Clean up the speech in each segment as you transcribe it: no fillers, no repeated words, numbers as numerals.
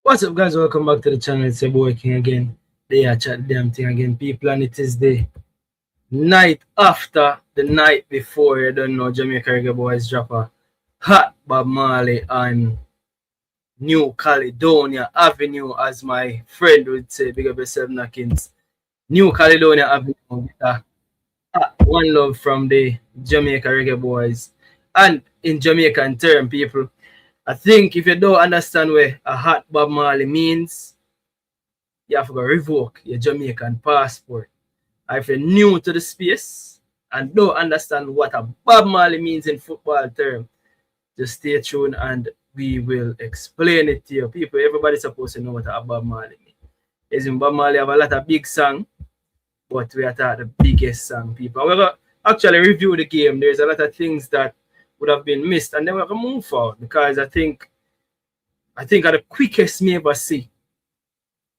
What's up, guys? Welcome back to the channel. It's your boy King again. They are chat damn thing again, people, and it is the night after the night before. You don't know, Jamaica Reggae Boyz drop a hot Bob Marley on New Caledonia Avenue, as my friend would say. Big up yourself, Knockins. New Caledonia Avenue with a hot one love from the Jamaica Reggae Boyz. And in Jamaican term, people, I think if you don't understand what a hot Bob Marley means, you have to go revoke your Jamaican passport. And if you're new to the space and don't understand what a Bob Marley means in football term, just stay tuned and we will explain it to you. People, everybody's supposed to know what a Bob Marley means. As in Bob Marley have a lot of big songs, but we are at the biggest song, people. And we're going to actually review the game. There's a lot of things that would have been missed, and then we're going to move forward, because I think at the quickest me ever see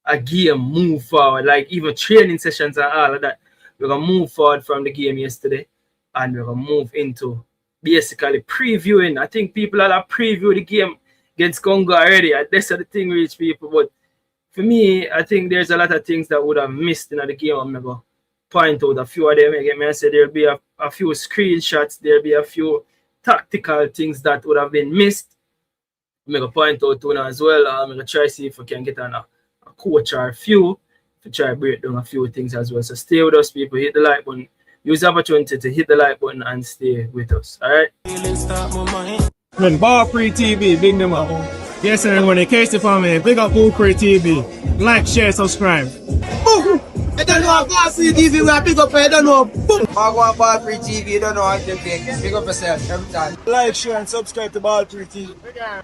a game move forward, like even training sessions and all of that. We're going to move forward from the game yesterday, and we're going to move into basically previewing. I think people have previewed the game against Congo already. That's the thing reach people. But for me, I think there's a lot of things that would have missed in the game. I'm going to point out a few of them. Again, I said there'll be a few screenshots, there'll be a few tactical things that would have been missed. I'm going to point out to as well. I'm going to try to see if we can get on a coach or a few to try to break down a few things as well. So stay with us, people. Hit the like button. Use the opportunity to hit the like button and stay with us. All right? When Pree TV, big them up. Yes, sir, when they catch it for me, big up Pree TV. Like, share, subscribe. I don't know how Bob Pree TV we are pick up, I don't know. I want Bob Pree TV, you don't know how to pick up yourself every time. Like, share, and subscribe to Bob Pree TV.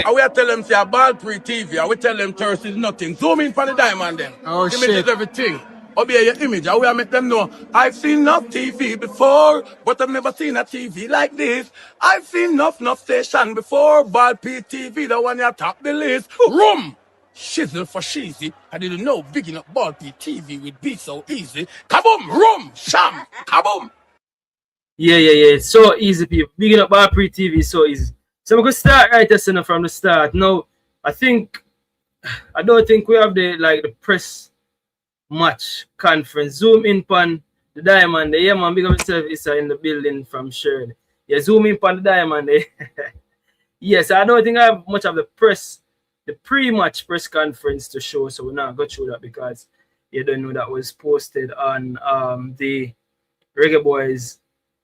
I will tell them, say, Bob Pree TV, I will tell them thirst is nothing. Zoom in for the diamond then. Oh, Image shit. is everything. Obey your image. I will make them know. I've seen enough TV before, but I've never seen a TV like this. I've seen enough station before. Bob Pree TV, the one you top the list. Room! Shizzle for cheesy. I didn't know bigging up Bob Pree TV would be so easy. Kaboom! Room! Sham! Kaboom! Yeah. It's so easy, people. Bigging up our Pree TV, so easy. So we're going to start right this from the start. Now, I don't think we have the press match conference. Zoom in on the diamond. Yeah, man, big up yourself is in the building from Shirley. Yeah, zoom in on the diamond. Yes, I don't think I have much of the pre-match press conference to show, so we're not go through that because you don't know that was posted on the Reggae Boyz,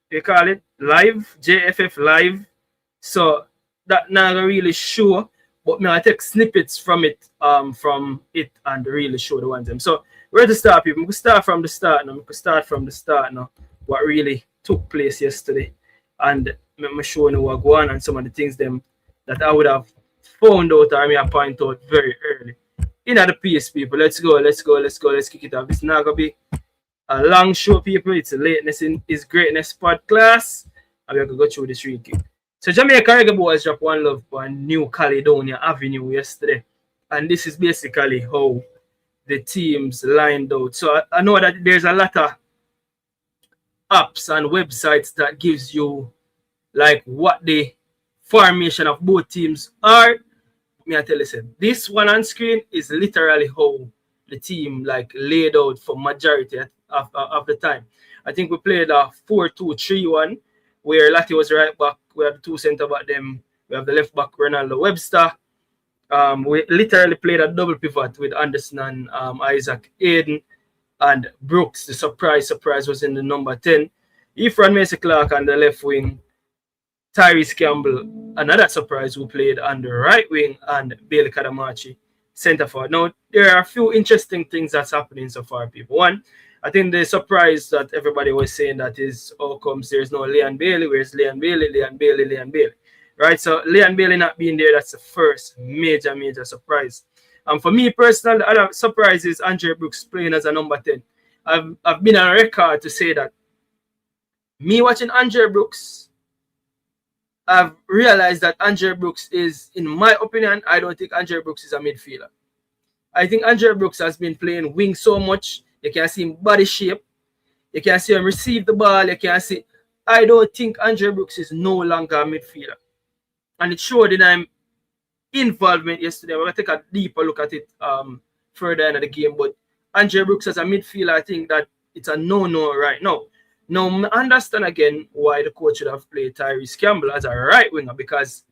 you call it live, JFF live. So that not really sure, but I take snippets from it and really show the ones them. So where to start, people? We can start from the start now. What really took place yesterday, and me show you what go on and some of the things them that I would have found out or I point out very early. In the piece, people. Let's go. Let's kick it off. It's not gonna be a long show, people. It's a lateness in his greatness podcast, and we're gonna go through this real quick. So Jamaica Reggae Boyz dropped one love on New Caledonia Avenue yesterday, and this is basically how the teams lined out. So I know that there's a lot of apps and websites that gives you like what the formation of both teams are. Me I tell you, this one on screen is literally how the team like laid out for majority of the time. I think we played a 4-2-3-1 where Lati was right back. We have the two center back them. We have the left back Ronaldo Webster. We literally played a double pivot with Anderson and Isaac Aiden, and Brooks. The surprise was in the number 10. Efron Macy Clark on the left wing. Tyrese Campbell, another surprise, who played on the right wing, and Bailey Kadamachi, center forward. Now, there are a few interesting things that's happening so far, people. One, I think the surprise that everybody was saying that is how comes there's no Leon Bailey. Where's Leon Bailey? Leon Bailey. Right, so Leon Bailey not being there, that's the first major surprise. And for me personally, the other surprise is Andre Brooks playing as a number 10. I've been on record to say that me watching Andre Brooks, I've realized that Andre Brooks is, in my opinion, I don't think Andre Brooks is a midfielder. I think Andre Brooks has been playing wing so much, you can see him body shape, you can see him receive the ball, you can see. I don't think Andre Brooks is no longer a midfielder. And it showed in involvement yesterday. We're gonna take a deeper look at it further into the game. But Andre Brooks as a midfielder, I think that it's a no-no right now. Now, I understand again why the coach should have played Tyrese Campbell as a right winger, because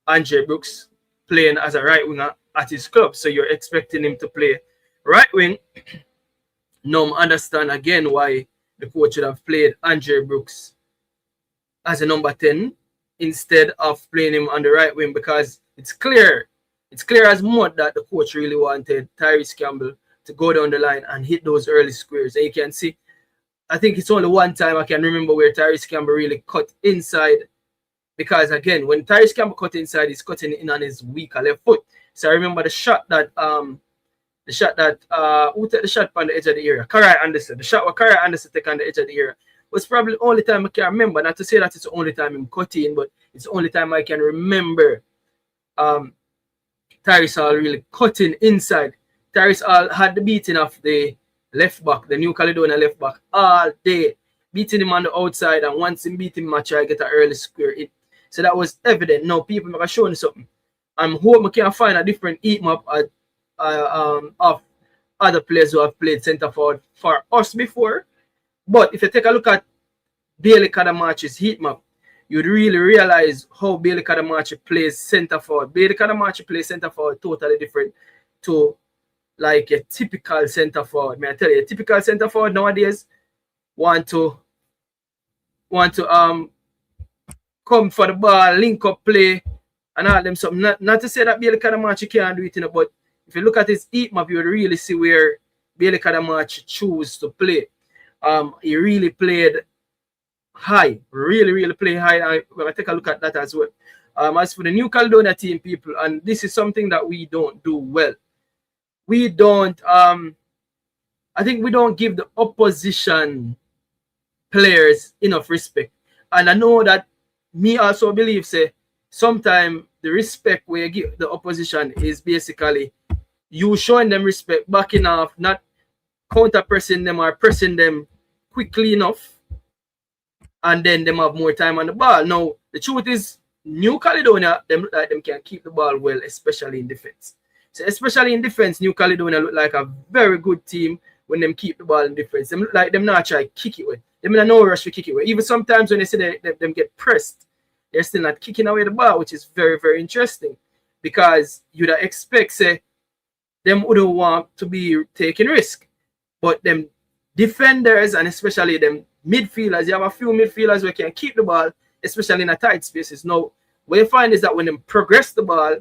Andre Brooks playing as a right winger at his club, so you're expecting him to play right wing. Now, I understand again why the coach should have played Andre Brooks as a number 10 instead of playing him on the right wing, because it's clear as mud that the coach really wanted Tyrese Campbell to go down the line and hit those early squares. And you can see, I think it's only one time I can remember where Tyrese Campbell really cut inside, because again, when Tyrese Campbell cut inside, he's cutting in on his weaker left foot. So I remember the shot that who took the shot on the edge of the area? Karai Anderson. The shot where Karai Anderson took on the edge of the area was probably the only time I can remember. Not to say that it's the only time him cut in, but it's the only time I can remember Tyrese Hall really cutting inside. Tyrese Hall had the beating of the left back, the New Caledonia left back, all day, beating him on the outside, and once he beat him, I try to get an early square in. So that was evident. Now people are showing something. I'm hoping we can find a different heat map of other players who have played centre forward for us before. But if you take a look at Bailey Kadamachi's heat map, you'd really realize how Bailey Kadamachi plays centre forward. Bailey Kadamachi plays centre forward totally different to like a typical centre forward. May I tell you, a typical centre forward nowadays want to come for the ball, link up play, and all them something. Not to say that Bailey Kadamachi can't do it, but if you look at his heat map, you would really see where Bailey Kadamachi choose to play. He really played high, really played high. I'm gonna take a look at that as well. As for the New Caledonia team, people, and this is something that we don't do well. We don't. I think we don't give the opposition players enough respect, and I know that me also believe say sometimes the respect where you give the opposition is basically you showing them respect, backing off, not counter pressing them or pressing them quickly enough, and then them have more time on the ball. Now the truth is, New Caledonia them look like them can keep the ball well, especially in defense. So especially in defense, New Caledonia look like a very good team when them keep the ball in defense. Them look like them not try to kick it away. Them in no rush to kick it away. Even sometimes when they see them get pressed, they're still not kicking away the ball, which is very interesting, because you'd expect say them wouldn't want to be taking risk, but them defenders and especially them midfielders, you have a few midfielders who can keep the ball, especially in a tight spaces. Now, what you find is that when them progress the ball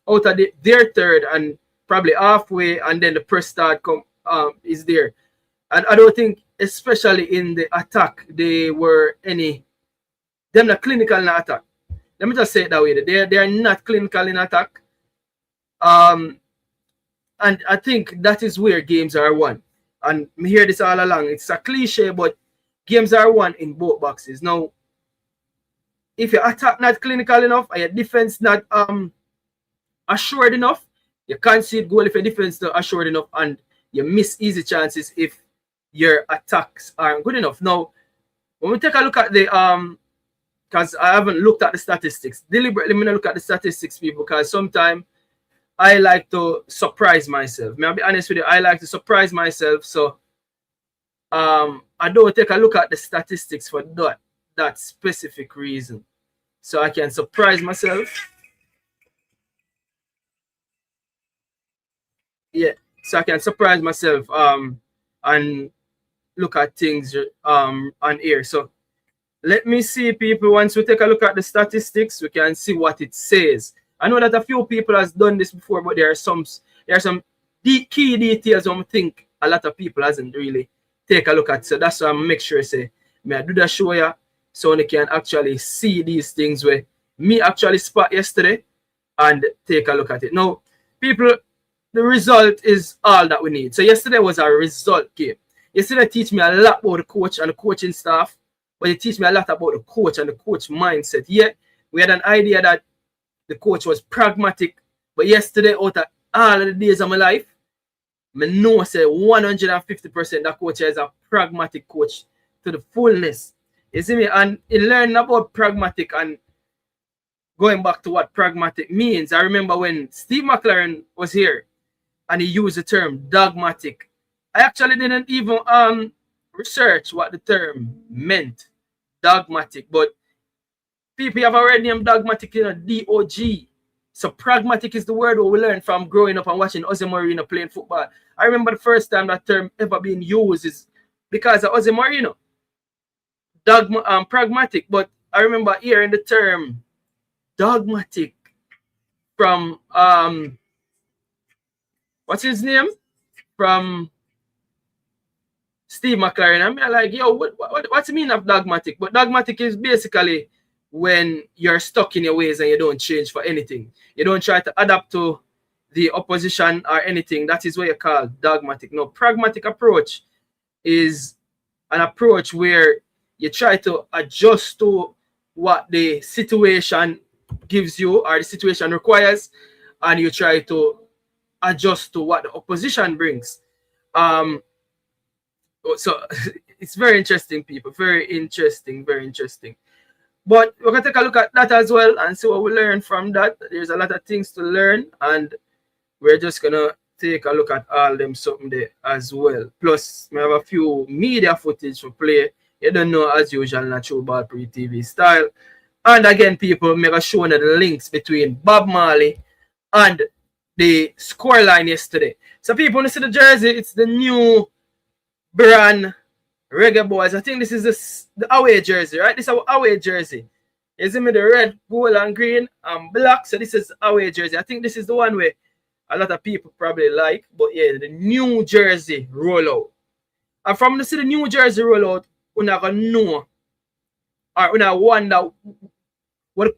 out of their third and probably halfway, and then the press start come is there, and I don't think, especially in the attack, they were them not clinical in attack. Let me just say it that way. They are not clinical in attack. And I think that is where games are won. And me hear this all along. It's a cliche, but games are won in both boxes. Now, if your attack not clinical enough and your defense not assured enough, you concede goal if your defense not assured enough, and you miss easy chances if your attacks aren't good enough. Now, when we take a look at the because I haven't looked at the statistics. Deliberately, I'm gonna look at the statistics, people, because sometimes I like to surprise myself. May I be honest with you? I like to surprise myself. So I don't take a look at the statistics for that specific reason. So I can surprise myself. Yeah, so I can surprise myself and look at things on air. So let me see, people. Once we take a look at the statistics, we can see what it says. I know that a few people has done this before, but there are some key details I think a lot of people hasn't really take a look at. So that's why I make sure say may I do that show ya so they can actually see these things where me actually spot yesterday and take a look at it. Now, people, the result is all that we need. So yesterday was a result game. Yesterday teach me a lot about the coach and the coaching staff, but it teach me a lot about the coach and the coach mindset. Yeah, we had an idea that the coach was pragmatic, but yesterday, out of all of the days of my life, I know say 150% that coach is a pragmatic coach to the fullness. You see me? And in learning about pragmatic and going back to what pragmatic means, I remember when Steve McLaren was here and he used the term dogmatic. I actually didn't even research what the term meant, dogmatic, but people have already named dogmatic, you know, D-O-G. So pragmatic is the word we learned from growing up and watching Jose Mourinho playing football. I remember the first time that term ever being used is because of Jose Mourinho. Pragmatic, but I remember hearing the term dogmatic from what's his name? From Steve McLaren. I mean, like, yo, what's the meaning of dogmatic? But dogmatic is basically when you're stuck in your ways and you don't change for anything. You don't try to adapt to the opposition or anything. That is what you call dogmatic. No, pragmatic approach is an approach where you try to adjust to what the situation gives you or the situation requires, and you try to adjust to what the opposition brings. So it's very interesting, people. Very interesting, very interesting. But we're going to take a look at that as well and see what we learn from that. There's a lot of things to learn, and we're just going to take a look at all them something there as well. Plus, we have a few media footage to play. You don't know, as usual, natural ball Pree TV style. And again, people, make a show the links between Bob Marley and the scoreline yesterday. So people, when you see the jersey, it's the new brand Reggae Boyz. I think this is the away jersey, right? This is our away jersey. You see me, the red, gold, and green, and black. So this is away jersey. I think this is the one where a lot of people probably like. But yeah, the new jersey rollout. And from the new jersey rollout, we're not going to know, or we're not wonder what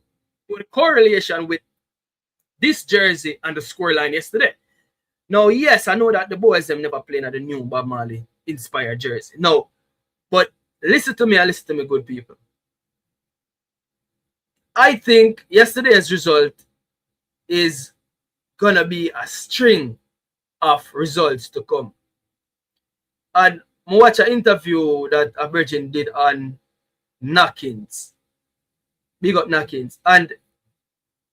the correlation with this jersey and the scoreline yesterday. Now, yes, I know that the boys them never playing at the new Bob Marley inspired jersey. No, but listen to me and listen to me, good people. I think yesterday's result is gonna be a string of results to come. And I watch an interview that a virgin did on Knockins. Big up Knockins. And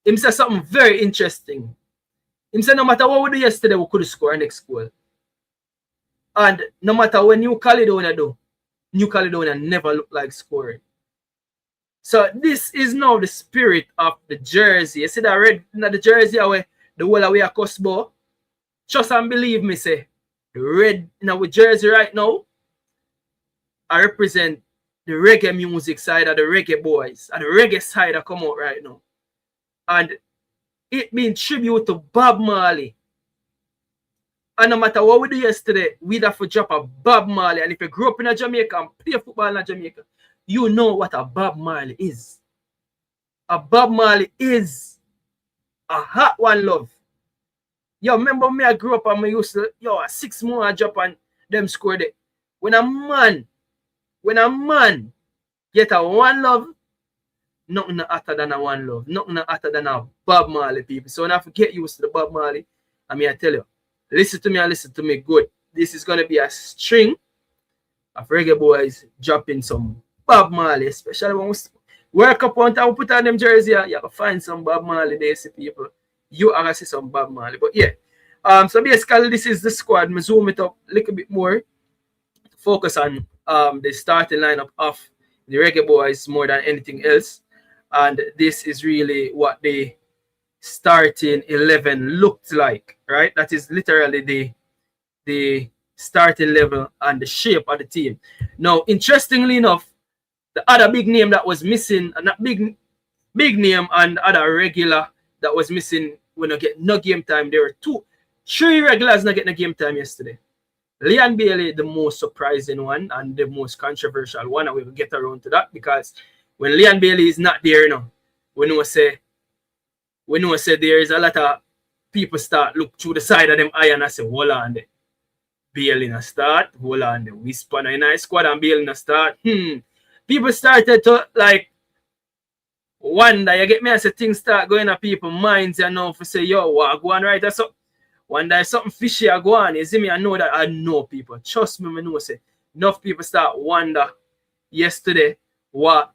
him said something very interesting. Him said no matter what we do yesterday, we could score our next goal. And no matter what New Caledonia do, New Caledonia never look like scoring. So this is now the spirit of the jersey. You see that red in the jersey away, the whole away a Cosbo. Trust and believe me, say the red in our jersey right now, I represent the reggae music side of the Reggae Boyz, and the reggae side that come out right now. And it being tribute to Bob Marley. And no matter what we do yesterday, we'd have to drop a Bob Marley. And if you grew up in Jamaica and play football in Jamaica, you know what a Bob Marley is. A Bob Marley is a hot one, love. Yo, remember me, I grew up and I used to, a 6 more I drop and them scored it. When a man get a one love, nothing hotter than a one love. Nothing hotter than a Bob Marley, people. So when I forget used to the Bob Marley, I mean, I tell you, listen to me and listen to me good. This is going to be a string of Reggae Boyz dropping some Bob Marley, especially when we work up on time, we put on them jersey, you can find some Bob Marley there, see people. You are going to see some Bob Marley. But yeah, so basically this is the squad. I zoom it up a little bit more to focus on the starting lineup of the Reggae Boyz more than anything else. And this is really what the starting 11 looked like, right? That is literally the starting level and the shape of the team. Now, interestingly enough, the other big name that was missing, not big name and other regular that was missing when I get no game time, there were 3 regulars not getting a game time yesterday. Leon Bailey, the most surprising one and the most controversial one, and we will get around to that because when Leon Bailey is not there, we know say there is a lot of people start look through the side of them eye and I say, hold on there. Bailey in a start, hold on there. Whisper in a squad and Bailey in a start. People started to like wonder, you get me, as things start going on people's minds, for say, yo, what go on right there? So when there's something fishy I go on, you see me, I know that I know people. Trust me, I know say enough people start wonder yesterday what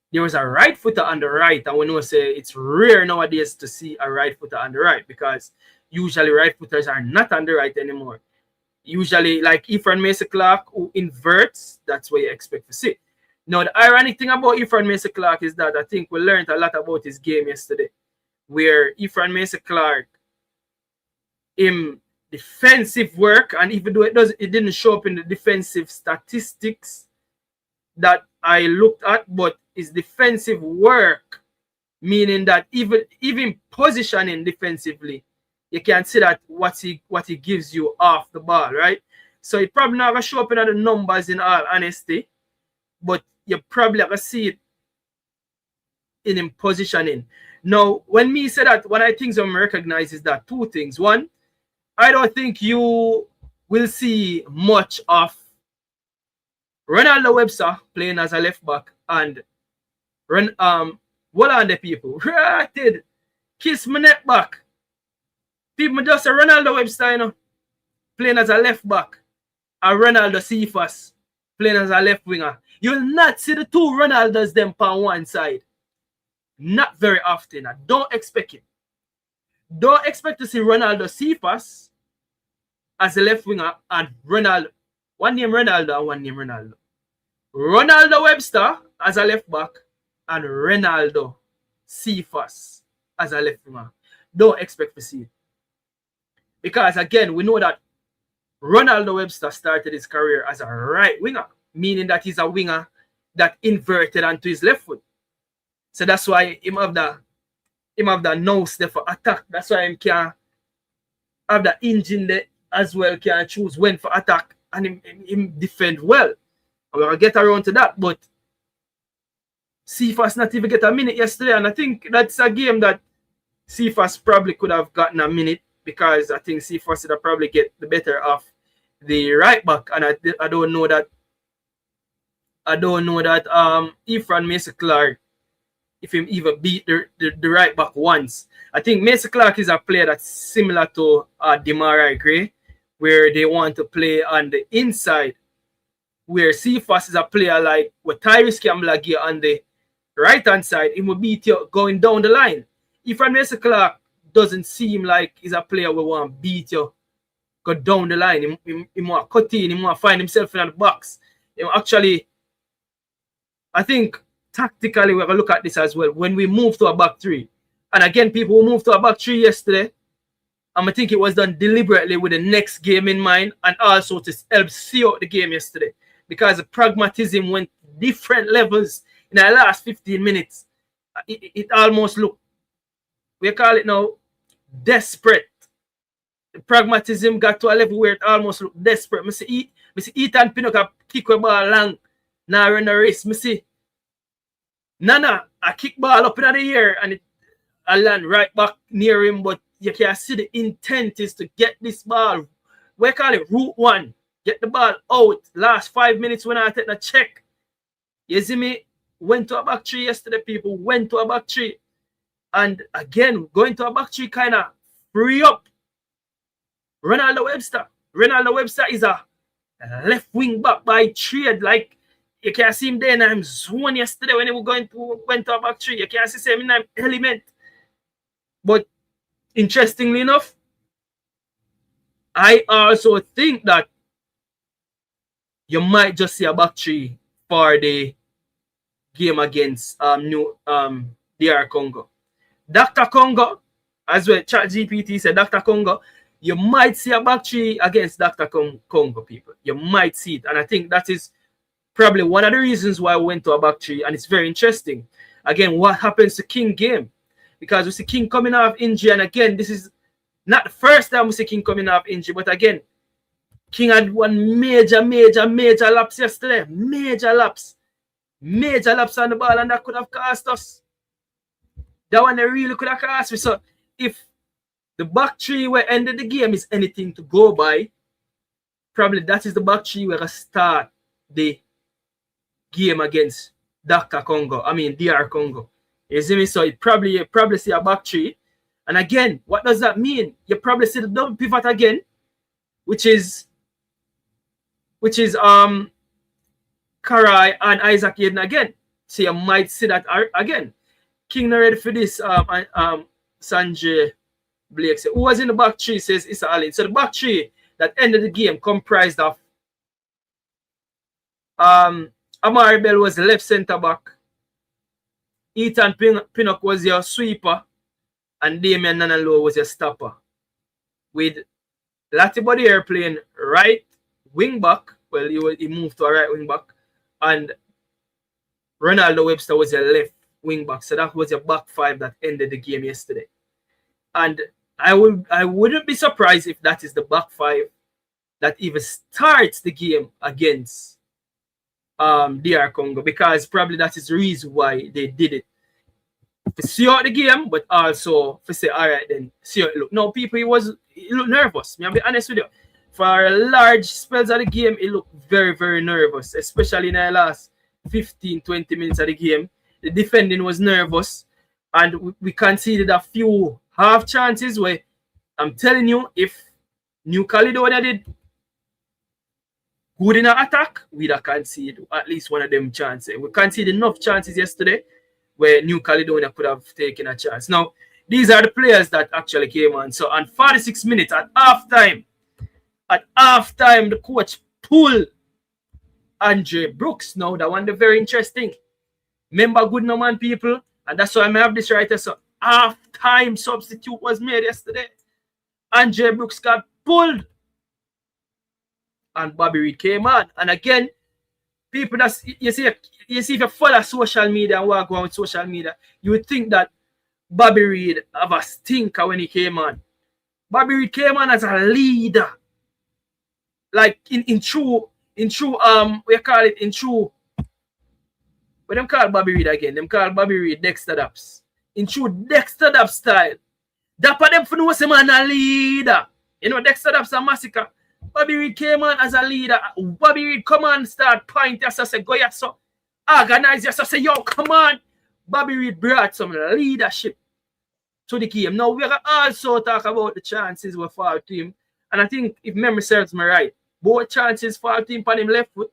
there was a right footer on the right, and we know say it's rare nowadays to see a right footer on the right because usually right footers are not on the right anymore. Usually, like Ephraim Mason Clark, who inverts, that's what you expect to see. Now, the ironic thing about Ephraim Mason Clark is that I think we learned a lot about his game yesterday, where Ephraim Mason Clark, in defensive work, and even though it didn't show up in the defensive statistics that I looked at, but his defensive work, meaning that even positioning defensively, you can see that what he gives you off the ball, right? So it probably not gonna show up in the numbers in all honesty, but you probably gonna see it in him positioning. Now, when me say that, one of the things I'm recognize is that two things. One, I don't think you will see much of Ronaldo Webster playing as a left back and what are the people? Rated, kiss my neck back. People just say Ronaldo Webster, you know, playing as a left back, and Ronaldo Cephas playing as a left winger. You'll not see the two Ronaldos them on one side. Not very often. I don't expect it. Don't expect to see Ronaldo Cephas as a left winger and Ronaldo. One name Ronaldo and one name Ronaldo. Ronaldo Webster as a left back and Ronaldo Cephas as a left winger. Don't expect to see it. Because again, we know that Ronaldo Webster started his career as a right winger, meaning that he's a winger that inverted onto his left foot. So that's why him have the nose there for attack. That's why him can have the engine there as well, can choose when for attack and him defend well. We're gonna get around to that, but Cephas not even get a minute yesterday, and I think that's a game that Cephas probably could have gotten a minute because I think Cephas would probably get the better of the right back, and I don't know that Ephraim Mason Clark, if him even beat the right back once. I think Mason Clark is a player that's similar to Demarai Gray, where they want to play on the inside, where Cephas is a player like what Tyrese Campbell here on the right hand side. He will beat you going down the line. Ephraim Mason Clark doesn't seem like he's a player who want to beat you go down the line. He want to cut in, he want to find himself in the box. Actually, I think tactically we're going to look at this as well when we move to a back three. And again, people who moved to a back three yesterday, I think it was done deliberately with the next game in mind and also to help see out the game yesterday, because the pragmatism went different levels in the last 15 minutes. It almost looked, we call it now, desperate. The pragmatism got to a level where it almost looked desperate. I see Ethan Pinnock kick a ball long, now run the race. I see Nana, a kick ball up in the air and I land right back near him, but you can see the intent is to get this ball. We call it route one. Get the ball out. Last 5 minutes when I take the check. You see me? Went to a back three yesterday, people. Went to a back three. And again, going to a back three kind of free up Ronaldo Webster. Ronaldo Webster is a left wing back by trade. Like, you can see him there in I'm zone yesterday when he went to a back three. You can see him in element. But interestingly enough, I also think that you might just see a back three for the game against DR Congo. Dr. Congo, as well, ChatGPT said, Dr. Congo, you might see a back three against Dr. Congo, people. You might see it. And I think that is probably one of the reasons why I went to a back three. And it's very interesting. Again, what happens to King game? Because we see King coming off injury. And again, this is not the first time we see King coming off injury. But again, King had one major lapse yesterday. Major lapse on the ball. And that could have cost us. That one they really could have cost me. So if the back three where ended the game is anything to go by, probably that is the back three where I start the game against DR Congo. You see me? So you probably see a back three. And again, what does that mean? You probably see the double pivot again, which is Karai and Isaac Hayden again. So you might see that again. King not ready for this. Sanjay Blake said, who was in the back three? Says Issa Ali. So the back three that ended the game comprised of Amari Bell was the left centre back. Ethan Pinnock was your sweeper. And Damian Nanalo was your stopper. With Lati Bodier playing right wing back. Well, he moved to a right wing back. And Ronaldo Webster was your left wing back. So that was your back five that ended the game yesterday. And I wouldn't be surprised if that is the back five that even starts the game against DR Congo, because probably that is the reason why they did it. To see out the game, but also to say, all right, then see how it look. No, people, he looked nervous. I'll be honest with you. For large spells of the game, he looked very, very nervous, especially in the last 15, 20 minutes of the game. The defending was nervous, and we conceded a few half chances where I'm telling you, if New Caledonia did good in an attack, we'd have conceded at least one of them chances. We conceded enough chances yesterday where New Caledonia could have taken a chance. Now, these are the players that actually came on. So, on 46 minutes at halftime, the coach pulled Andre Brooks. Now, that one, the very interesting. Remember, good no man, people, and that's why I have this right here. So, half-time substitute was made yesterday. Andre Brooks got pulled. And Bobby Reid came on. And again, people that you see if you follow social media and walk around with social media, you would think that Bobby Reid have a stinker when he came on. Bobby Reid came on as a leader. Like in true we call it in true. What them call Bobby Reid again? Them call Bobby Reid Dexter Daps. In true Dexter Daps style. Dapper them for know some man a leader. You know, Dexter Daps a massacre. Bobby Reid came on as a leader. Bobby Reid come on, start point. Yes, I say, go yes, so. Organize yes, I say, yo, come on. Bobby Reid brought some leadership to the game. Now, we're going to also talk about the chances with our team. And I think, if memory serves me right, both chances for our team on him left foot.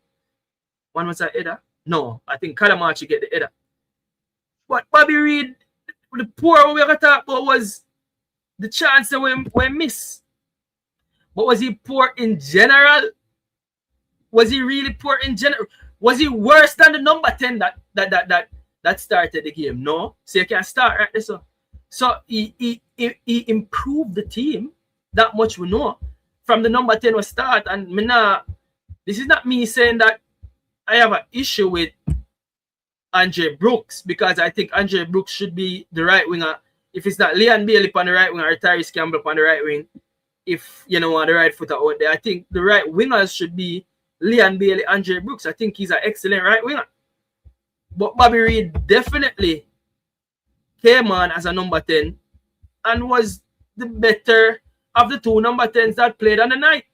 One was a header. No, I think Kalamachi get the header. But Bobby Reid, the poor one we're going to talk about was the chance that we missed. But was he poor in general? Was he really poor in general? Was he worse than the number 10 that started the game? No. So you can start right there. So he improved the team. That much we know. From the number 10 was start. And this is not me saying that I have an issue with Andre Brooks, because I think Andre Brooks should be the right winger. If it's not Leon Bailey on the right wing or Tyrese Campbell on the right wing, if you know the right footer out there, I think the right wingers should be Leon Bailey, Andre Brooks. I think he's an excellent right winger. But Bobby Reid definitely came on as a number 10 and was the better of the two number 10s that played on the night.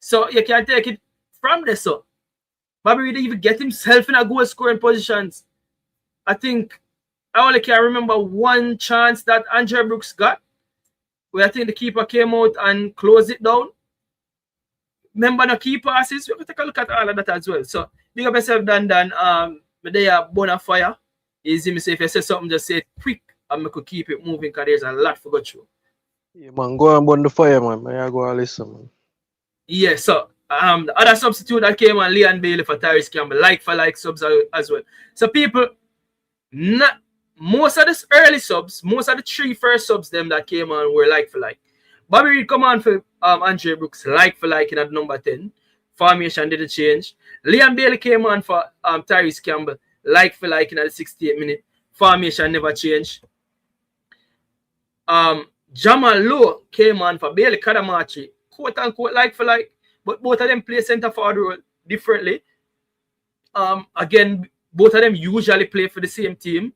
So you can take it from there. So Bobby Reid even get himself in a goal scoring positions. I think I only can remember one chance that Andre Brooks got, where I think the keeper came out and closed it down. Remember the key passes? We're going to take a look at all of that as well. So, big up yourself, Dan. They are bonfire. Easy me say, if you say something, just say it quick and we could keep it moving, because there's a lot to go through. Yeah, man, go and burn the fire, man. I go and listen, man. Yeah, so the other substitute that came on, Leon Bailey for Tyrese Campbell, like for like subs as well. So, people, most of the early subs, most of the three first subs them that came on were like for like. Bobby Reid come on for Andre Brooks, like for like in at number 10. Formation didn't change. Leon Bailey came on for Tyrese Campbell, like for like in at the 68th minute. Formation never changed. Jamal Lowe came on for Bailey Kadamachi, quote unquote like for like, but both of them play center forward role differently. Again, both of them usually play for the same team.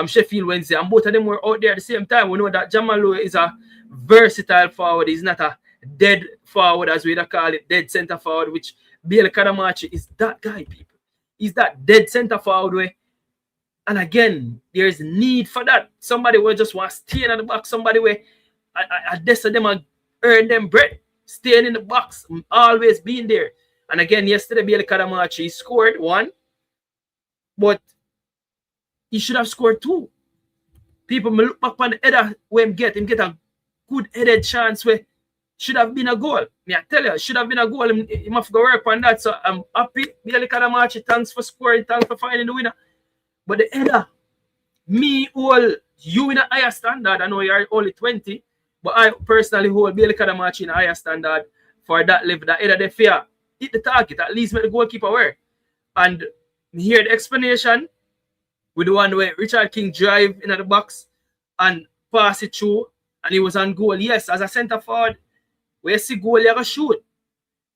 Sheffield Wednesday, and both of them were out there at the same time. We know that Jamal Lowe is a versatile forward. He's not a dead forward, as we call it, dead center forward, which Bailey Kadamachi is that guy, people. He's that dead center forward way. And again, there's need for that. Somebody will just want to stay in the box. Somebody will, I guess them and earn them bread. Staying in the box, always being there. And again, yesterday, Bailey Kadamachi scored one. But he should have scored 2. People may look back on the header where him get a good headed chance where should have been a goal. Me I tell you, should have been a goal. He must go work on that. So I'm happy. Really kind of match. Thanks for scoring. Thanks for finding the winner. But the header, me hold you in a higher standard. I know you are only 20, but I personally hold Bailey Kadamachi in a higher standard for that level. That header, they fear hit the target. At least make the goalkeeper work. And hear the explanation with the one where Richard King drive into the box and pass it through, and he was on goal. Yes, as a centre forward, where you see goal, you have to shoot.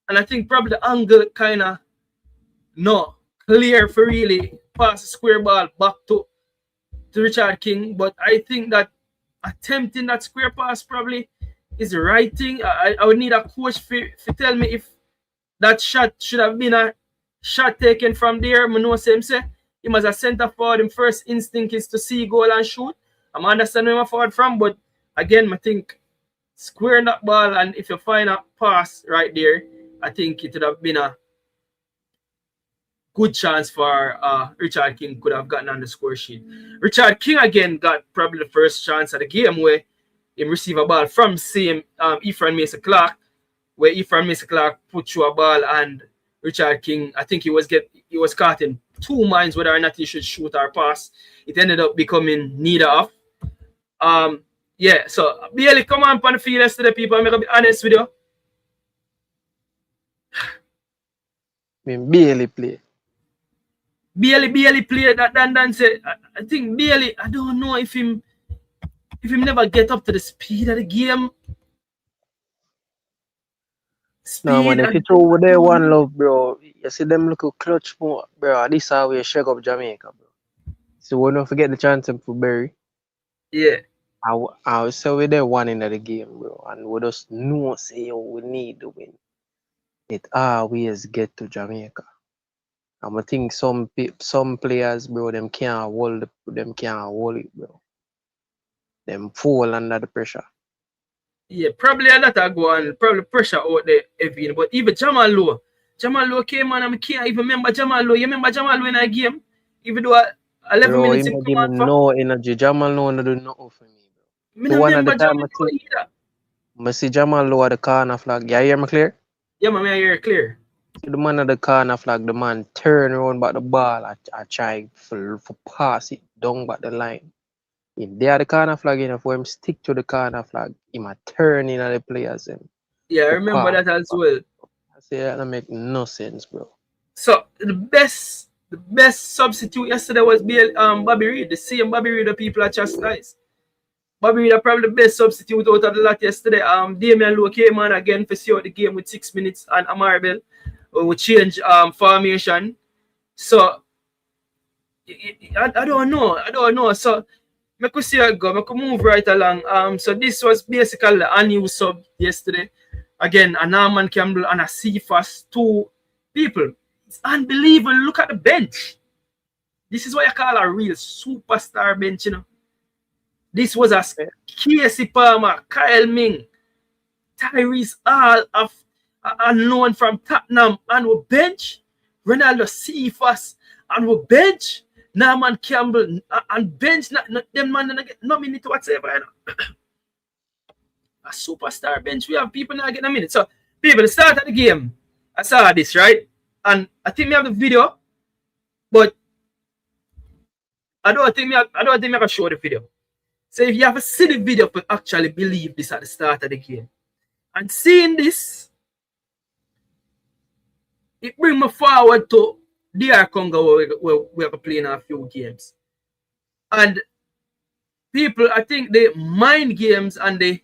And I think probably the angle kind of no clear for really pass the square ball back to Richard King. But I think that attempting that square pass probably is the right thing. I would need a coach to tell me if that shot should have been a shot taken from there. I know him say him as a centre forward, his first instinct is to see goal and shoot. I'm understanding where I'm forward from, but again, I think squaring that ball, and if you find a pass right there, I think it would have been a good chance for Richard King could have gotten on the score sheet. Richard King again got probably the first chance of the game where he received a ball from same Ephraim Mason Clark, where Ephraim Mason Clark put through a ball, and Richard King, I think he was caught in 2 minds whether or not he should shoot or pass. It ended up becoming neither of. Yeah, so Bailey come on the field yesterday, people. I'm gonna be honest with you. I mean, Bailey play. Bailey played that Dan said. I think Bailey, I don't know if him never get up to the speed of the game. No man, if you throw over there one love, bro, you see them look clutch more, bro. This is how we shake up Jamaica, bro. So we don't forget the chance for Berry. Yeah. I would say we're there one in the game, bro, and we just know say we need to win. It always get to Jamaica. And I think some players, bro, them can't hold it, bro. Them fall under the pressure. Yeah, probably a lot of go on, probably pressure out there, Evan. But even Jamal Lowe came on, and I can't even remember Jamal Lowe. You remember Jamal Lowe in a game? Even though 11 bro, minutes in give me no energy. Jamal Lowe don't do nothing for me, bro. I don't remember Jamal Lowe either. I see Jamal Lowe at the corner flag. You hear me clear? Yeah, man, I hear it clear. See the man at the corner flag, the man turn around back the ball. I try for pass it down back the line. If they are the corner flag enough for him stick to the corner flag, he might turn in at the players. Yeah, I remember that as well. I say that make no sense, bro. So the best substitute yesterday was Bobby Reid. The same Bobby Reid the people are chastised. Bobby Reid are probably the best substitute out of the lot yesterday. Damian Lowe came on again for see out the game with 6 minutes, and Amarbel will change formation. So I don't know. So I could see it go. I could move right along. So this was basically a new sub yesterday. Again, a Norman Campbell and a Cephas, 2 people. It's unbelievable. Look at the bench. This is what you call a real superstar bench, you know. This was a Casey Palmer, Kyle Ming, Tyrese Hall of unknown from Tottenham, and we bench Ronaldo Cephas, and we bench Norman Campbell, and bench them man not get no minute whatsoever. You know? A superstar bench. We have people not getting a minute. So people, the start of the game, I saw this, right? And I think we have the video, but I don't think I can show the video. So if you have to see the video to actually believe this at the start of the game. And seeing this, it brings me forward to DR Congo where we are playing a few games. And people, I think the mind games and the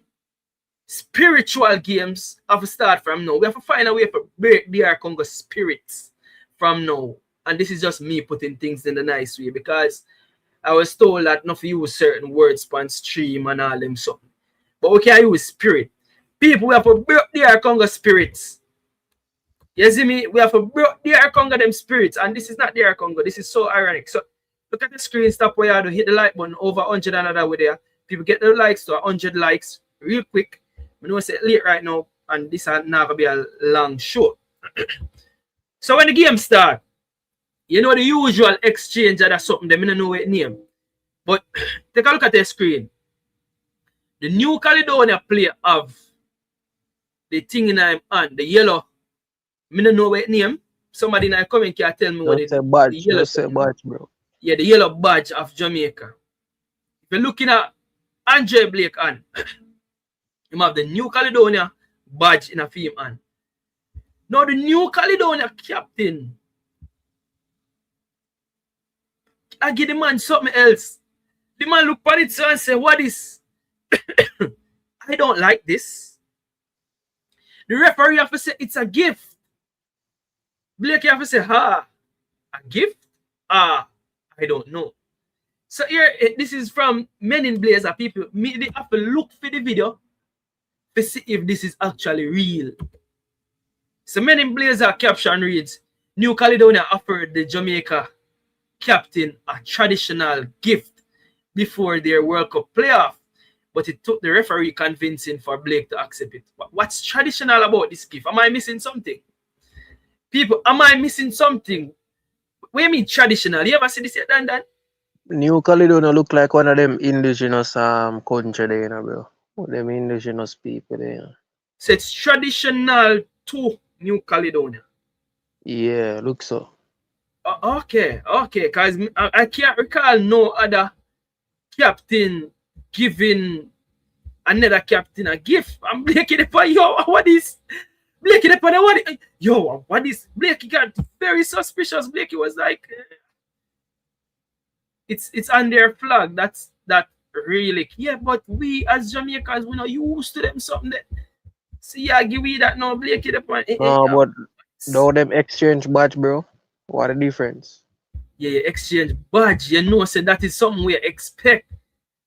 spiritual games have to start from now. We have to find a way to break DR Congo spirits from now. And this is just me putting things in the nice way, because I was told that not to use certain words on stream and all them something. But we can use spirit. People, we have to break DR Congo spirits. You see me? We have to break DR Congo them spirits. And this is not DR Congo. This is so ironic. So look at the screen, stop where you have to hit the like button over 100 and another way there. People get the likes to 100 likes real quick. I know it's late right now, and this is not going to be a long show. So when the game starts, you know the usual exchange, that's something they don't know what name. But take a look at the screen. The New Caledonia player have the thing in him hand, the yellow. I don't know what name. Somebody in the comment can tell me what Just say the badge. yellow Just say badge, bro. Yeah, the yellow badge of Jamaica. If you're looking at Andre Blake hand, him have the New Caledonia badge in a film hand. Now the New Caledonia captain, I give the man something else. The man look at it and say, what is? I don't like this. The referee have to say, it's a gift. Blake have to say, a gift? I don't know. So here, this is from Men in Blazer people. They have to look for the video to see if this is actually real. So Men in Blazer caption reads, New Caledonia offered the Jamaica captain a traditional gift before their World Cup playoff, but it took the referee convincing for Blake to accept it. What's traditional about this gift? Am I missing something? People, am I missing something? What do you mean traditional? You ever see this yet, Dan? New Caledonia look like one of them indigenous country there, you know, bro. Them indigenous people there. So it's traditional to New Caledonia. Yeah, look so. Okay, because I can't recall no other captain giving another captain a gift. I'm Blakey the point, yo, what is Blakey the point? What is Blakey got very suspicious. Blakey was like, it's on their flag. That really, yeah, but we as Jamaicans, we're not used to them something that. See, yeah, give me that now, Blakey the point. No, but though them exchange badge, bro. What a difference. Yeah, exchange badge. You know, so that is something we expect.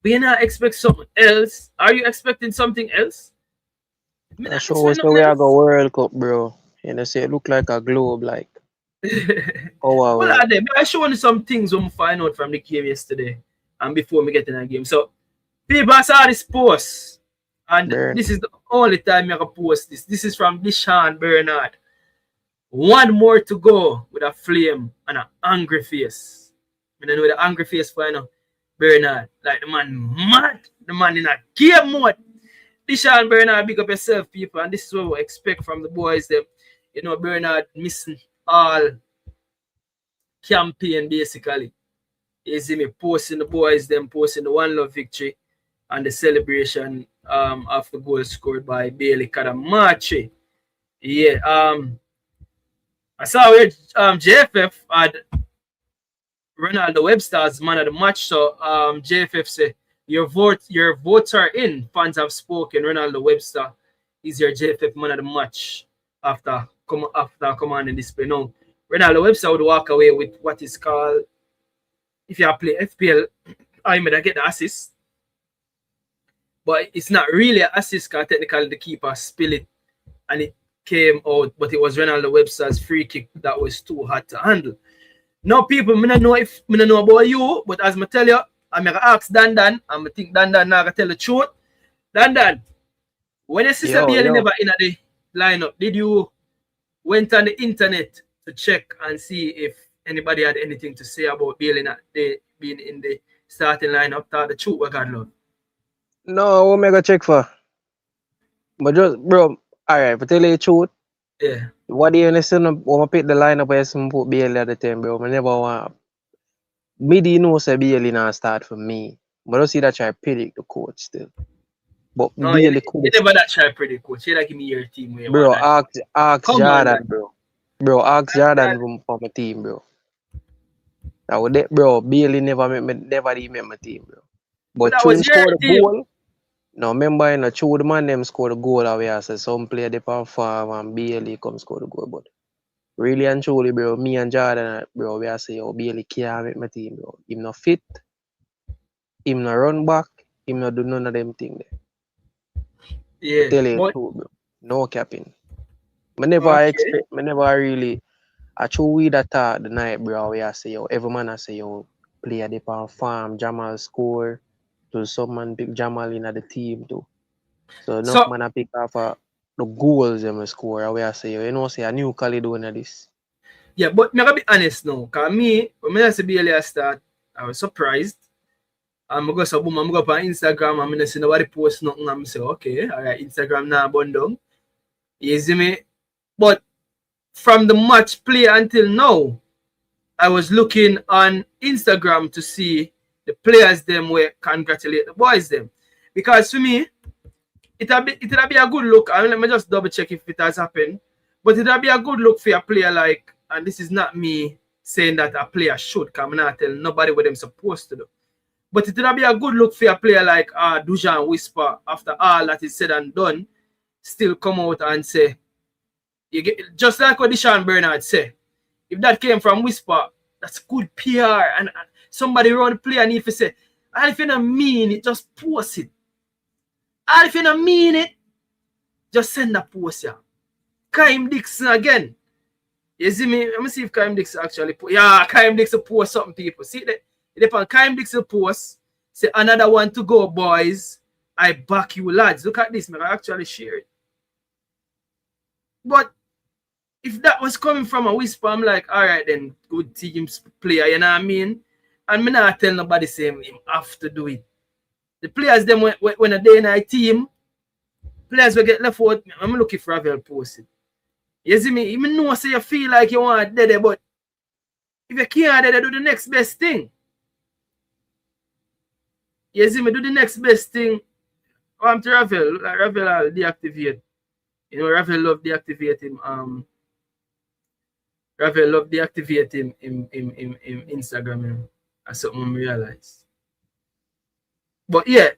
We not expect something else. Are you expecting something else? I show us we have a World Cup, bro. You know, say it look like a globe, like. Oh wow. Well, I showing you some things we find out from the game yesterday and before we get in the game. So people saw this post, and this is the only time I can post this. This is from Deshaun Bernard. One more to go with a flame and an angry face. I don't know the angry face for Bernard. Like the man mad. The man in a game mode. Deshaun Bernard, big up yourself, people. And this is what we expect from the boys. Them, you know, Bernard missing all campaign basically. You see me posting the boys, them posting the One Love victory and the celebration of the goal scored by Bailey Kadamachi. Yeah, I saw where JFF had Ronaldo Webster as man of the match. So JFF said your votes are in. Fans have spoken. Ronaldo Webster is your JFF man of the match after commanding display. Now, Ronaldo Webster would walk away with what is called, if you play FPL, I may get the assist. But it's not really an assist because technically the keeper spill it and it came out, but it was Ronaldo Webster's free kick that was too hard to handle. Now, people, I don't know about you, but as I tell you, I'm going to ask Dan, and I think Dan now going to tell the truth. Dan, when you see Bailey never in the lineup, did you went on the internet to check and see if anybody had anything to say about Bailey not being in the starting lineup? Thought the truth, what God love? No, we'll make a check for. But just, bro, alright, but tell you the truth. Yeah. What do you understand when I pick the lineup I some put Bailey at the time, bro? I never want me do know say Bailey not start for me. But I don't see that try predict the coach still. But no, Bailey you never that try predict coach. You like give me your team where bro, ask Jordan, on, bro. Bro, ask Jordan for my team, bro. That would bro, Bailey never make my team, bro. But Chun scored a goal. No, remember in the Chu the man them scored a goal away as some player they on farm and Bailey come score the goal. But really and truly, bro, me and Jordan, bro, we are say yo, Bailey can't make my team, bro. Him not fit, him not run back, him not do none of them things there. Yeah. Tell you true, bro. No capping. I never really I true we that thought the night, bro, we are say yo, every man I say yo, player they on farm, Jamal score. So some man pick Jamal in the team too. So enough man I pick off the goals them score. I say, you know, say a New Caledonia this. Yeah, but I'm gonna be honest now. Cause me, when I see Bailey start, I was surprised. I'm go so boom, I'm go up on Instagram, I'm gonna see nobody post nothing. I'm say, okay, all right, Instagram now bundle. You see me? But from the match play until now, I was looking on Instagram to see the players them were congratulate the boys them. Because for me, it'll be a good look. I mean, let me just double check if it has happened. But it'll be a good look for a player like, and this is not me saying that a player should come and not tell nobody what they're supposed to do. But it'll be a good look for a player like Dujan Whisper, after all that is said and done, still come out and say, you get, just like what Deshaun Bernard said, if that came from Whisper, that's good PR. And somebody around the player need to say, and if you don't mean it, just post it. And if you don't mean it, just send a post here. Kaim Dixon again. You see me? Let me see if Kaim Dixon actually post. Yeah, Kaim Dixon post something, people. See that? It depends. Kaim Dixon post. Say another one to go, boys. I back you, lads. Look at this, man. I actually share it. But if that was coming from a Whisper, I'm like, all right, then, good teams player, you know what I mean? And me not tell nobody saying him have to do it. The players, them when a day in a team, players will get left out. I'm looking for Ravel post it. You see me? Even know say you feel like you want dead, but if you can't dead, do the next best thing. You see me? Do the next best thing. I'm to Ravel. Like Ravel I'll deactivate. You know, Ravel love deactivate him. Ravel love deactivate him in Instagram. That's something I realize. But yeah,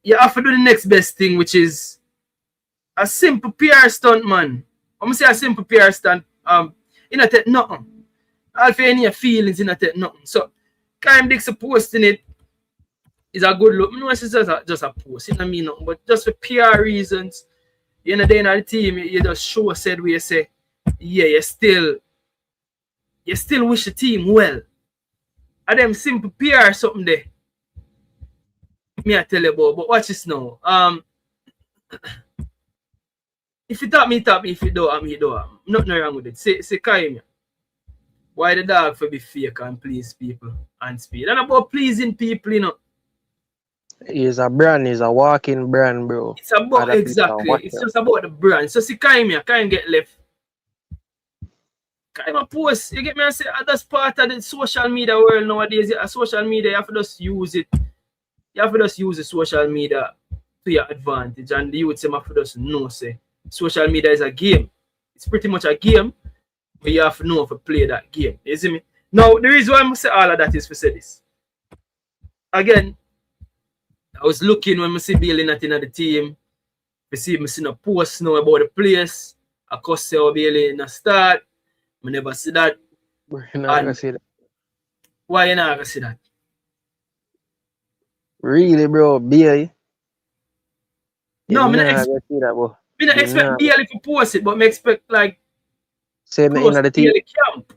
you have to do the next best thing, which is a simple PR stunt, man. I'm gonna say a simple PR stunt. You know, take nothing. All for any feelings, you know, take nothing. So, Kaim Dixon posting it is a good look. I know it's just a post, you know what I mean? But just for PR reasons, you know, then the team, you just show said where you say, yeah, you still wish the team well. And them simple PR something there. Me I tell you about, but watch this now. If you tap me, tap me. If you don't, me don't. Nothing wrong with it. Say Kaim. Why the dog for be fake and please people and speed? And about pleasing people, you know. He's a brand, he's a walking brand, bro. It's about exactly. It's just about the brand. So see Kaim, Kaim get left. Kaim post. You get me? I say that's part of the social media world nowadays. Social media, you have to just use it. You have to just use the social media to your advantage, and the youth have to just know, say, social media is a game. It's pretty much a game, but you have to know to play that game. You see me? Now, the reason why I say all of that is to say this. Again, I was looking when I see Bailey not in the team. I see no post now about the place. I could say Bailey in the start. I never see that. You're not gonna see that. Why you not gonna see that? Really, bro, Bailey. No, I not see that, bro. I don't expect Bailey to post it, but I expect like same in the team. Bailey camp.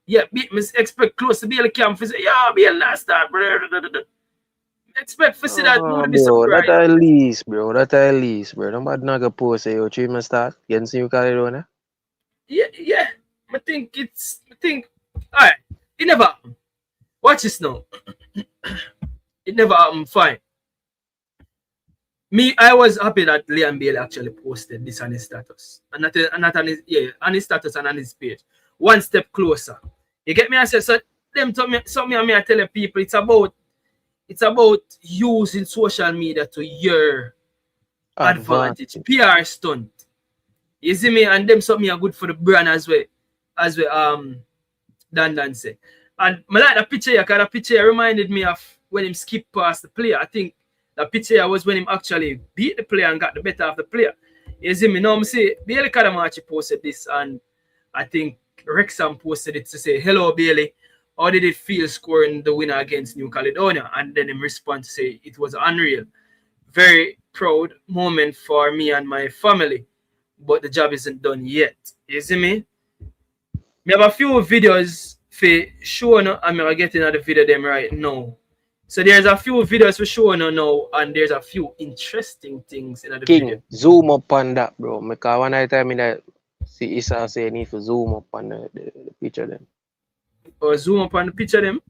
Yeah, I expect close to Bailey camp. I say, yeah, Bailey not start, bro. Expect to see that. Bro, that at least, bro. That at least, bro. Nobody not gonna post say, you must start against New Caledonia. Yeah. I think, alright, it never happened. Watch this now. It never happened, fine. I was happy that Liam Bailey actually posted this on his status. And not on his, on his status and on his page. One step closer. You get me? I said, so them something I tell people, it's about using social media to your advantage. PR stunt. You see me? And them something are good for the brand as well. Dan say. And I like the picture here, because the picture reminded me of when him skipped past the player. I think the picture was when him actually beat the player and got the better of the player. You see me? Now I say Bailey Kadamachi posted this, and I think Wrexham posted it to say, hello Bailey, how did it feel scoring the winner against New Caledonia? And then him respond to say it was unreal. Very proud moment for me and my family, but the job isn't done yet. You see me? We have a few videos for showing, and I'm getting at the video them right now. So there's a few videos for showing now, and there's a few interesting things in the video. Zoom up on that, bro. Because when I tell me that, see Issa say need to zoom up on the picture them. Or zoom up on the picture them?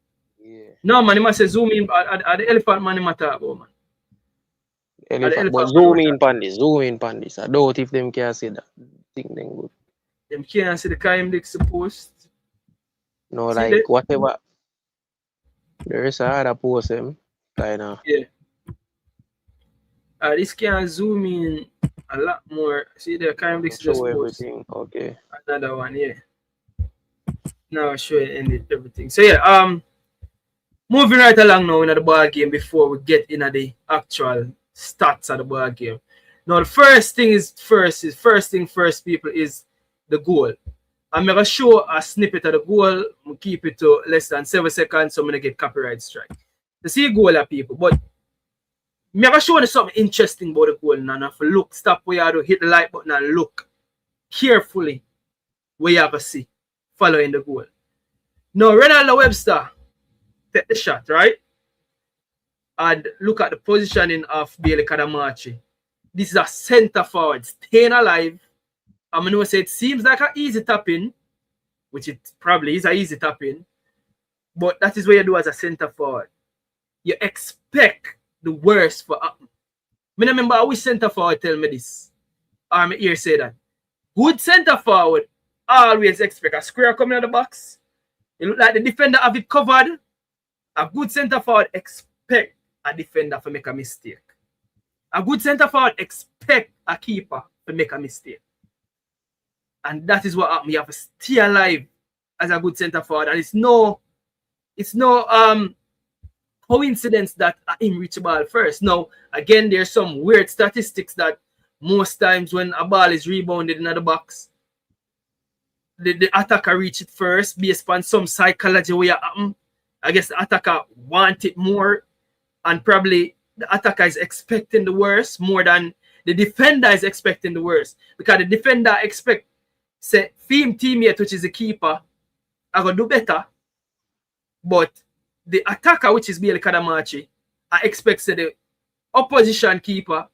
Yeah. No, man, he must say zoom in at the elephant man, he matter about, man. Elephant, but elephant zoom man, in pan this, zoom in pan this. I doubt if them can see that. Think them good. them can't see the Kaim Dixie post. No, See like that? whatever. There is another post them kind of. Yeah. This can zoom in a lot more. See the Kaim Dixie just Show post everything. Okay. another one, yeah. Now I'll show you everything. So yeah, moving right along now in the ball game before we get into the actual stats of the ball game. Now the first thing first, people, is the goal. I'm gonna show a snippet of the goal. We'll keep it to less than 7 seconds, so I'm gonna get copyright strike. To see a goal of people, but I'm gonna show you something interesting about the goal now. If you look, stop where you have to hit the like button and look carefully where you have to see following the goal. Now Ronaldo Webster take the shot, right? And look at the positioning of Bailey Kadamachi. This is a center forward staying alive. I'm going to say it seems like an easy tapping, which it probably is an easy tapping, but that is what you do as a center forward. You expect the worst for happen. I remember which center forward tell me this. Or my ear say that. Good center forward always expect a square coming out of the box. It look like the defender have it covered. A good center forward expect a defender to make a mistake. A good center forward expect a keeper to make a mistake. And that is what happened. You have to stay alive as a good center forward. And it's no coincidence that him reach the ball first. Now, again, there's some weird statistics that most times when a ball is rebounded in the box, the attacker reach it first based on some psychology where happen. I guess the attacker want it more, and probably the attacker is expecting the worst more than the defender is expecting the worst. Because the defender expect, say, him teammate, which is the keeper, I gonna do better. But the attacker, which is Bailey Kadamachi, I expect, say, the opposition keeper,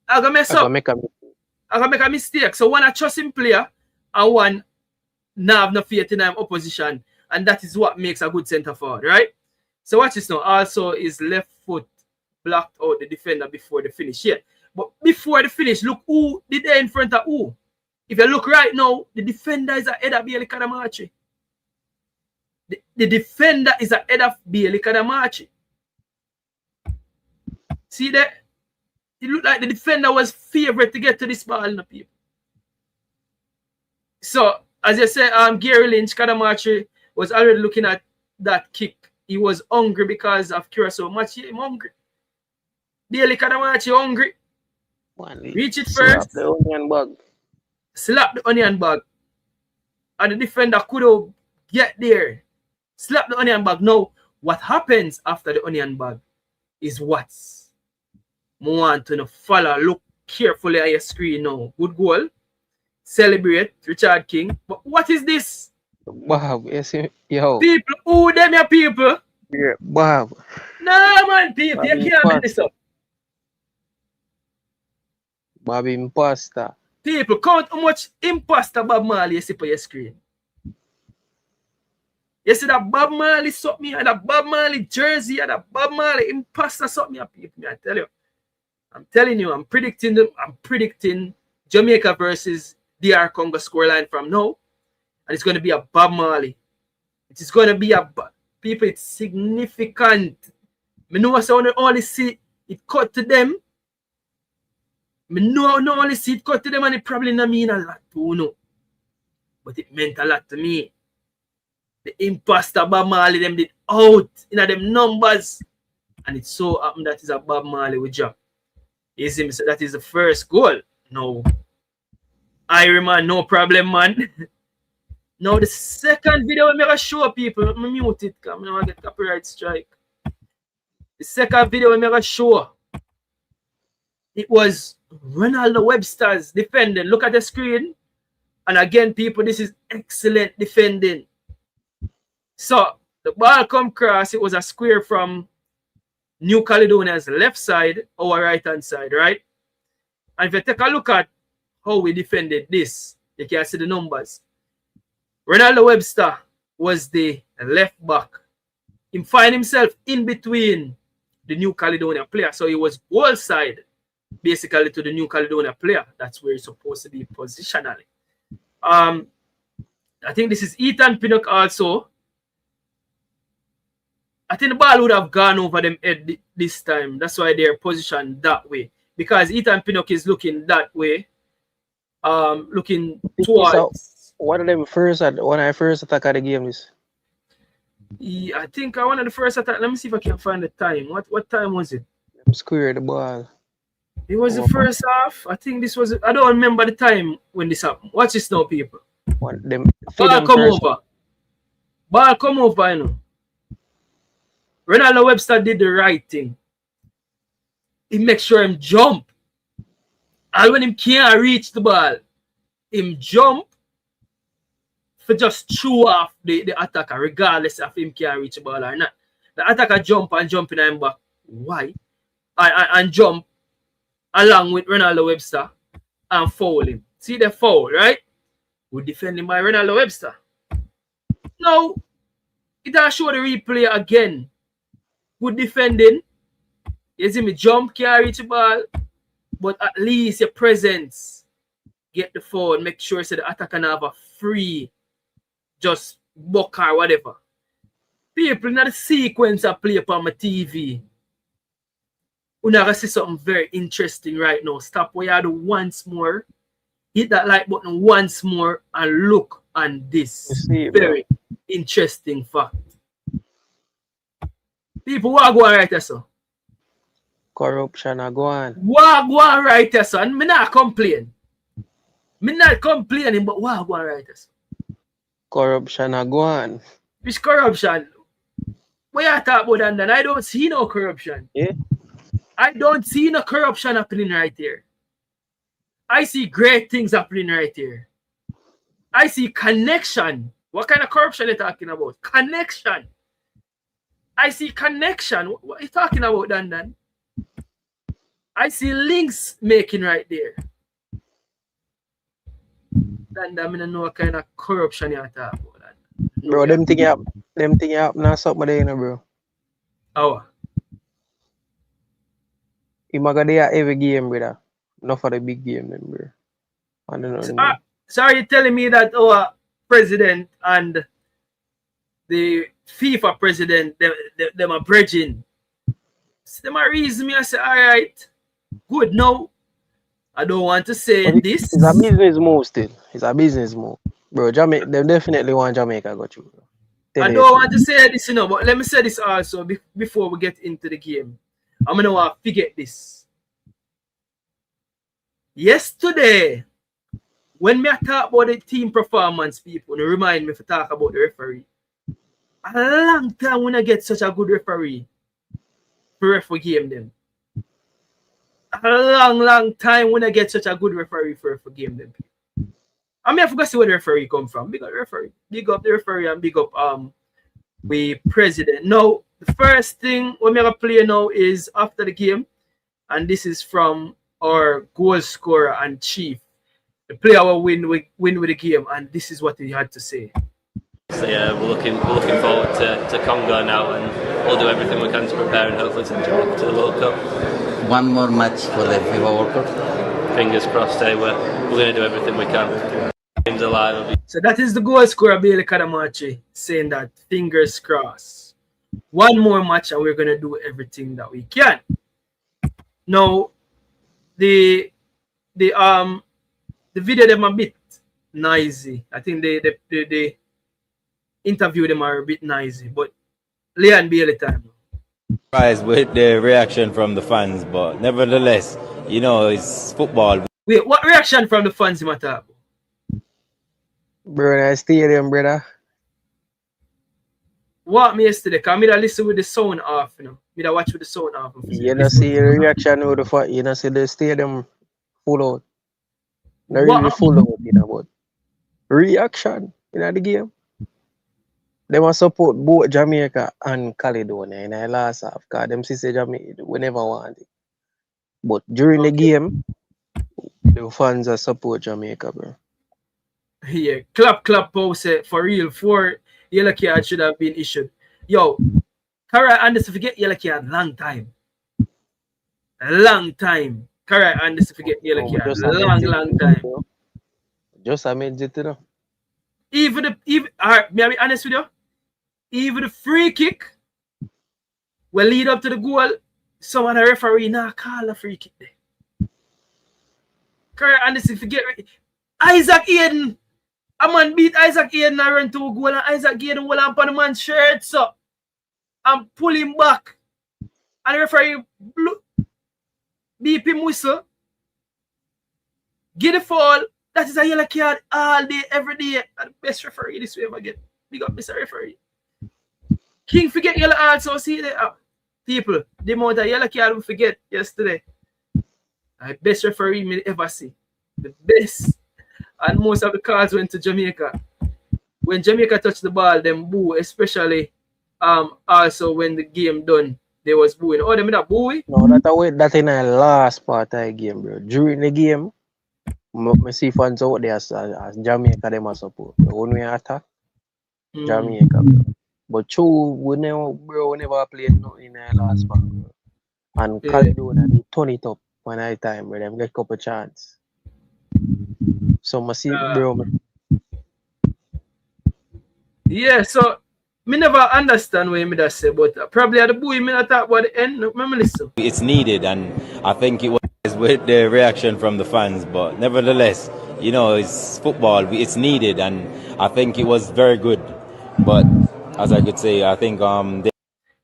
I gonna mess up. I gonna make a mistake. So one I trust in player and one now have no faith in him opposition. And that is what makes a good center forward, right? So watch this now. Also, his left foot blocked out the defender before the finish. Yeah. But before the finish, look who did they in front of who. If you look right now, the defender is ahead of Bailey Kadamachi. The defender is ahead of Bailey Kadamachi. See that? It looked like the defender was favorite to get to this ball, no people. So, as I said, Gary Lynch, Kadamachi, was already looking at that kick. He was hungry because of Curacao match. He hungry. Bailey Kadamachi hungry. Reach it first. Slap the onion bag. Slap the onion bag. And the defender could have get there. Slap the onion bag. Now, what happens after the onion bag is what's more want to follow. Look carefully at your screen now. Good goal. Celebrate Richard King. But what is this? Bob, yes, yo. People, who them your people? Yeah, Bob. No man, people, you can't make this up. Bob imposter. People, count how much imposter Bob Marley you see on your screen. You see that Bob Marley something, and that Bob Marley jersey, and that Bob Marley imposter something, people. I tell you. I'm telling you, I'm predicting Jamaica versus DR Congo scoreline from now. And it's going to be a Bob Marley. It is going to be a people. It's significant. I know I only see it cut to them. I know I only see it cut to them, and it probably not mean a lot to you, but it meant a lot to me. The imposter Bob Marley them did out in them numbers, and it so happened that is a Bob Marley with job. You see me, so that is the first goal. No, Iron Man, no problem, man. Now the second video I'm gonna show people, I'm mute it because I'm gonna get copyright strike. The second video I'm gonna show, it was Ronaldo Webster's defending. Look at the screen, and again, people, this is excellent defending. So the ball come across, it was a square from New Caledonia's left side, our right hand side, right? And if you take a look at how we defended this, you can see the numbers. Ronaldo Webster was the left back. He find himself in between the New Caledonia player. So he was wall side basically to the New Caledonia player. That's where he's supposed to be positionally. I think this is Ethan Pinnock also. I think the ball would have gone over them head this time. That's why they're positioned that way. Because Ethan Pinnock is looking that way. Looking towards. One of them first attack of the game is. Yeah, I think one of the first attack. Let me see if I can find the time. What time was it? Square the ball. It was the first half. I think this was. I don't remember the time when this happened. Watch this now, people. Ball come over. Ball come over, you know. Ronaldo Webster did the right thing. He makes sure him jump. And when him can't reach the ball, him jump for just chew off the attacker, regardless of him can't reach the ball or not. The attacker jump and jump in him back. Why? And jump along with Ronaldo Webster and foul him. See the foul, right? We defend him by Ronaldo Webster. Now, it has show the replay again. Good defending. You see me jump, can't reach the ball. But at least your presence get the foul. Make sure so the attacker can have a free just buck or whatever. People in the sequence I play upon my TV. We're going to see something very interesting right now. Stop what you do once more. Hit that like button once more and look on this very interesting fact. People, what go on right there, so? Corruption are going. What go on right there, so? And me not complain. Me not complaining, but what go on right there, so? Corruption are going. Which corruption? What you talk about that? I don't see no corruption. Yeah. I don't see no corruption happening right here. I see great things happening right here. I see connection. What kind of corruption are you talking about? Connection. I see connection. What are you talking about, Dan? I see links making right there. Dan, I don't know what kind of corruption you're talking about. Bro, them thing up now something there, you know, bro. Oh. You might go there every game, brother. Not for the big game, then, bro. I don't know. So are you telling me that our president and the FIFA president, them are bridging? So them are reason me, I say, all right, good. No, I don't want to say this. It's a business move still. It's a business move. Bro, Jamaica, they definitely want Jamaica got you, bro. I don't want to say this, you know, but let me say this also before we get into the game. I'm going to forget this. Yesterday, when me talk about the team performance, people, and remind me to talk about the referee. A long time when I get such a good referee to referee game them. A long time when I get such a good referee for referee game them. I mean, I forgot to see where the referee come from. Big up the referee. Big up the referee and big up the president. Now, the first thing we're going to play now is after the game, and this is from our goal scorer and chief. The player will win with the game, and this is what he had to say. So yeah, we're looking forward to Congo now, and we'll do everything we can to prepare and hopefully send Jamaica to the World Cup. One more match for the FIFA World Cup. Fingers crossed, we're going to do everything we can. Game's alive. So that is the goal scorer, Bailey Kadamachi, saying that fingers crossed. One more match, and we're going to do everything that we can. Now, the video them a bit noisy. I think the interview them are a bit noisy, but Leon Bailey time. Surprised with the reaction from the fans, but nevertheless, you know, it's football. Wait, what reaction from the fans matter? Bro, I stadium, brother. What me yesterday? Cause me da listen with the sound off, you know. Me da watch with the sound off. You don't see the reaction with the you don't see the stadium full out. Not really full out, you know, but reaction in the game. They want support both Jamaica and Caledonia in the last half. Because them say Jamaica, we never want it. But during the game, the fans are support Jamaica, bro. Yeah, clap, pose for real. 4 yellow cards should have been issued. Yo, Correct, and this forget yellow card long time. A long time. Correct, and this forget yellow card. Long time. Just I made it, you know. Even alright, may I be honest with you? Even the free kick will lead up to the goal. Some of the referee now call a free kick there. Correct, and this forget Isaac Eden. A man beat Isaac Eden and run to a goal, and Isaac Eden will up on the man's shirt, so and pull him back. And the referee beep him whistle. Get the foul. That is a yellow card all day, every day. And the best referee this way ever get. Big up Mr. Referee. King forget yellow also. See the people, the amount of yellow card we forget yesterday. The best referee me ever see. The best. And most of the cards went to Jamaica. When Jamaica touched the ball, them boo, especially also when the game done, they was booing. Oh, they made a booing? No, that in the last part of the game, bro. During the game, I see fans out there as Jamaica them as support. When we attack, Jamaica, bro. But true, we never played nothing in the last part, bro. And Caledonia, they turn it up one night time, bro. Them get a couple chance. So I see, bro. Yeah, so me never understand what me that say, but probably at the boy me not talk about the end. No, listen. It's needed, and I think it was with the reaction from the fans, but nevertheless, you know, it's football. It's needed, and I think it was very good. But as I could say, I think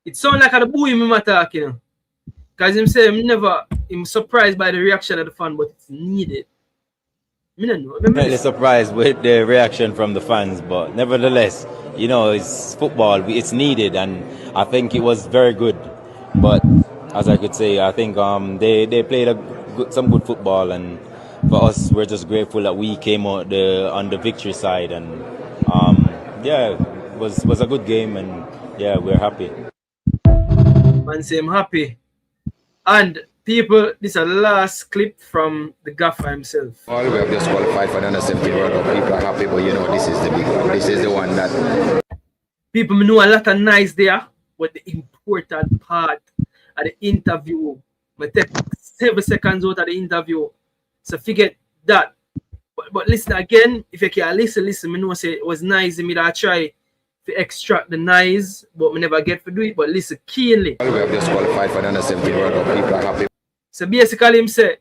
it sounds like at the boy me talk, you know, because him say I'm surprised by the reaction of the fan, but it's needed. I'm really surprised with the reaction from the fans, but nevertheless, you know, it's football. It's needed, and I think it was very good. But as I could say, I think they played some good football, and for us, we're just grateful that we came out on the victory side, and yeah, it was a good game, and yeah, we're happy. Man, say I'm happy, and. People, this is a last clip from the gaffer himself. All we have just qualified for the under 17 World Cup. People are happy, but you know, this is the big one. This is the one that... People know a lot of nice there, but the important part of the interview, I take 7 seconds out of the interview. So forget that. But listen again, if you can listen, I know say it was nice, me that I try to extract the nice, but I never get to do it, but listen keenly. All we have just qualified for the under 17 World Cup. People are happy. So basically, him say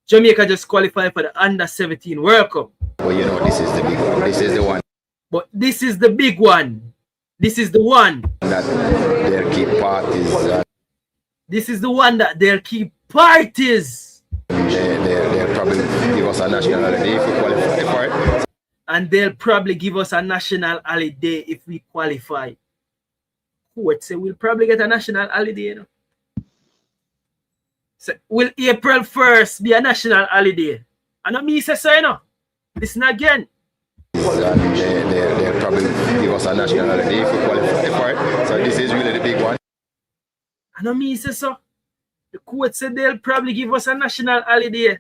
Jamaica just qualified for the under 17 World Cup. Well, you know, this is the big one. This is the one. But this is the big one. This is the one that their key parties. This is the one that their key parties. They'll probably give us a national holiday if we qualify for it. And they'll probably give us a national holiday if we qualify. Court say we'll probably get a national holiday, you know. So will April 1st be a national holiday? And I mean, say so, you know. Listen again. They'll probably give us a national holiday if we qualify for it. So this is really the big one. And I mean, say so. The court said they'll probably give us a national holiday.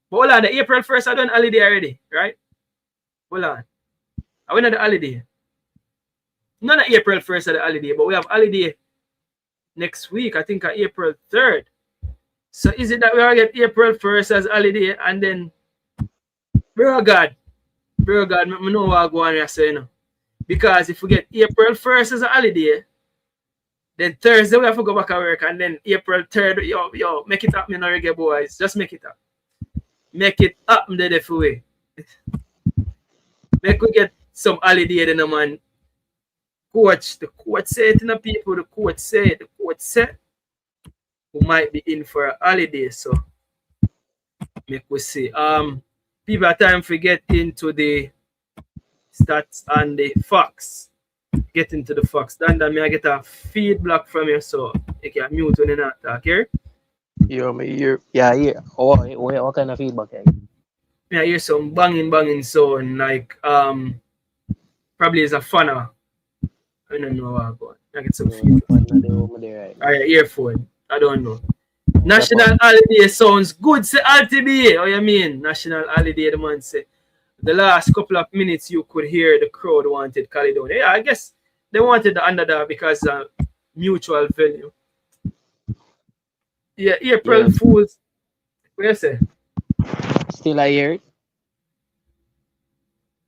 But hold on, the April 1st I done holiday already, right? Hold on. I went on the holiday. Not on April 1st of the holiday, but we have holiday next week. I think on April 3rd. So is it that we are get April 1st as holiday and then bro God, I know what I'm going to say, you know. Because if we get April 1st as a holiday, then Thursday we have to go back at work, and then April 3rd, yo, make it happen, Reggae Boyz. Just make it up. Make it happen the way. Make we get some holiday then, man. The court said to the people, the court said we might be in for a holiday, so make we see. People are time to get into the stats and the facts. Get into the facts. Then I get a feedback from you, so you can mute when you not talk here. Yeah. What kind of feedback? Yeah, hear some banging sound like probably is a funner. I don't know what I'm going. I get some feedback. Alright, earphone. I don't know. National holiday sounds good, say RTBA. What you mean? National holiday, the man say. The last couple of minutes you could hear the crowd wanted Caledonia. Yeah, I guess they wanted the underdog because mutual venue. Yeah, April Fools. What you say? Still I hear it.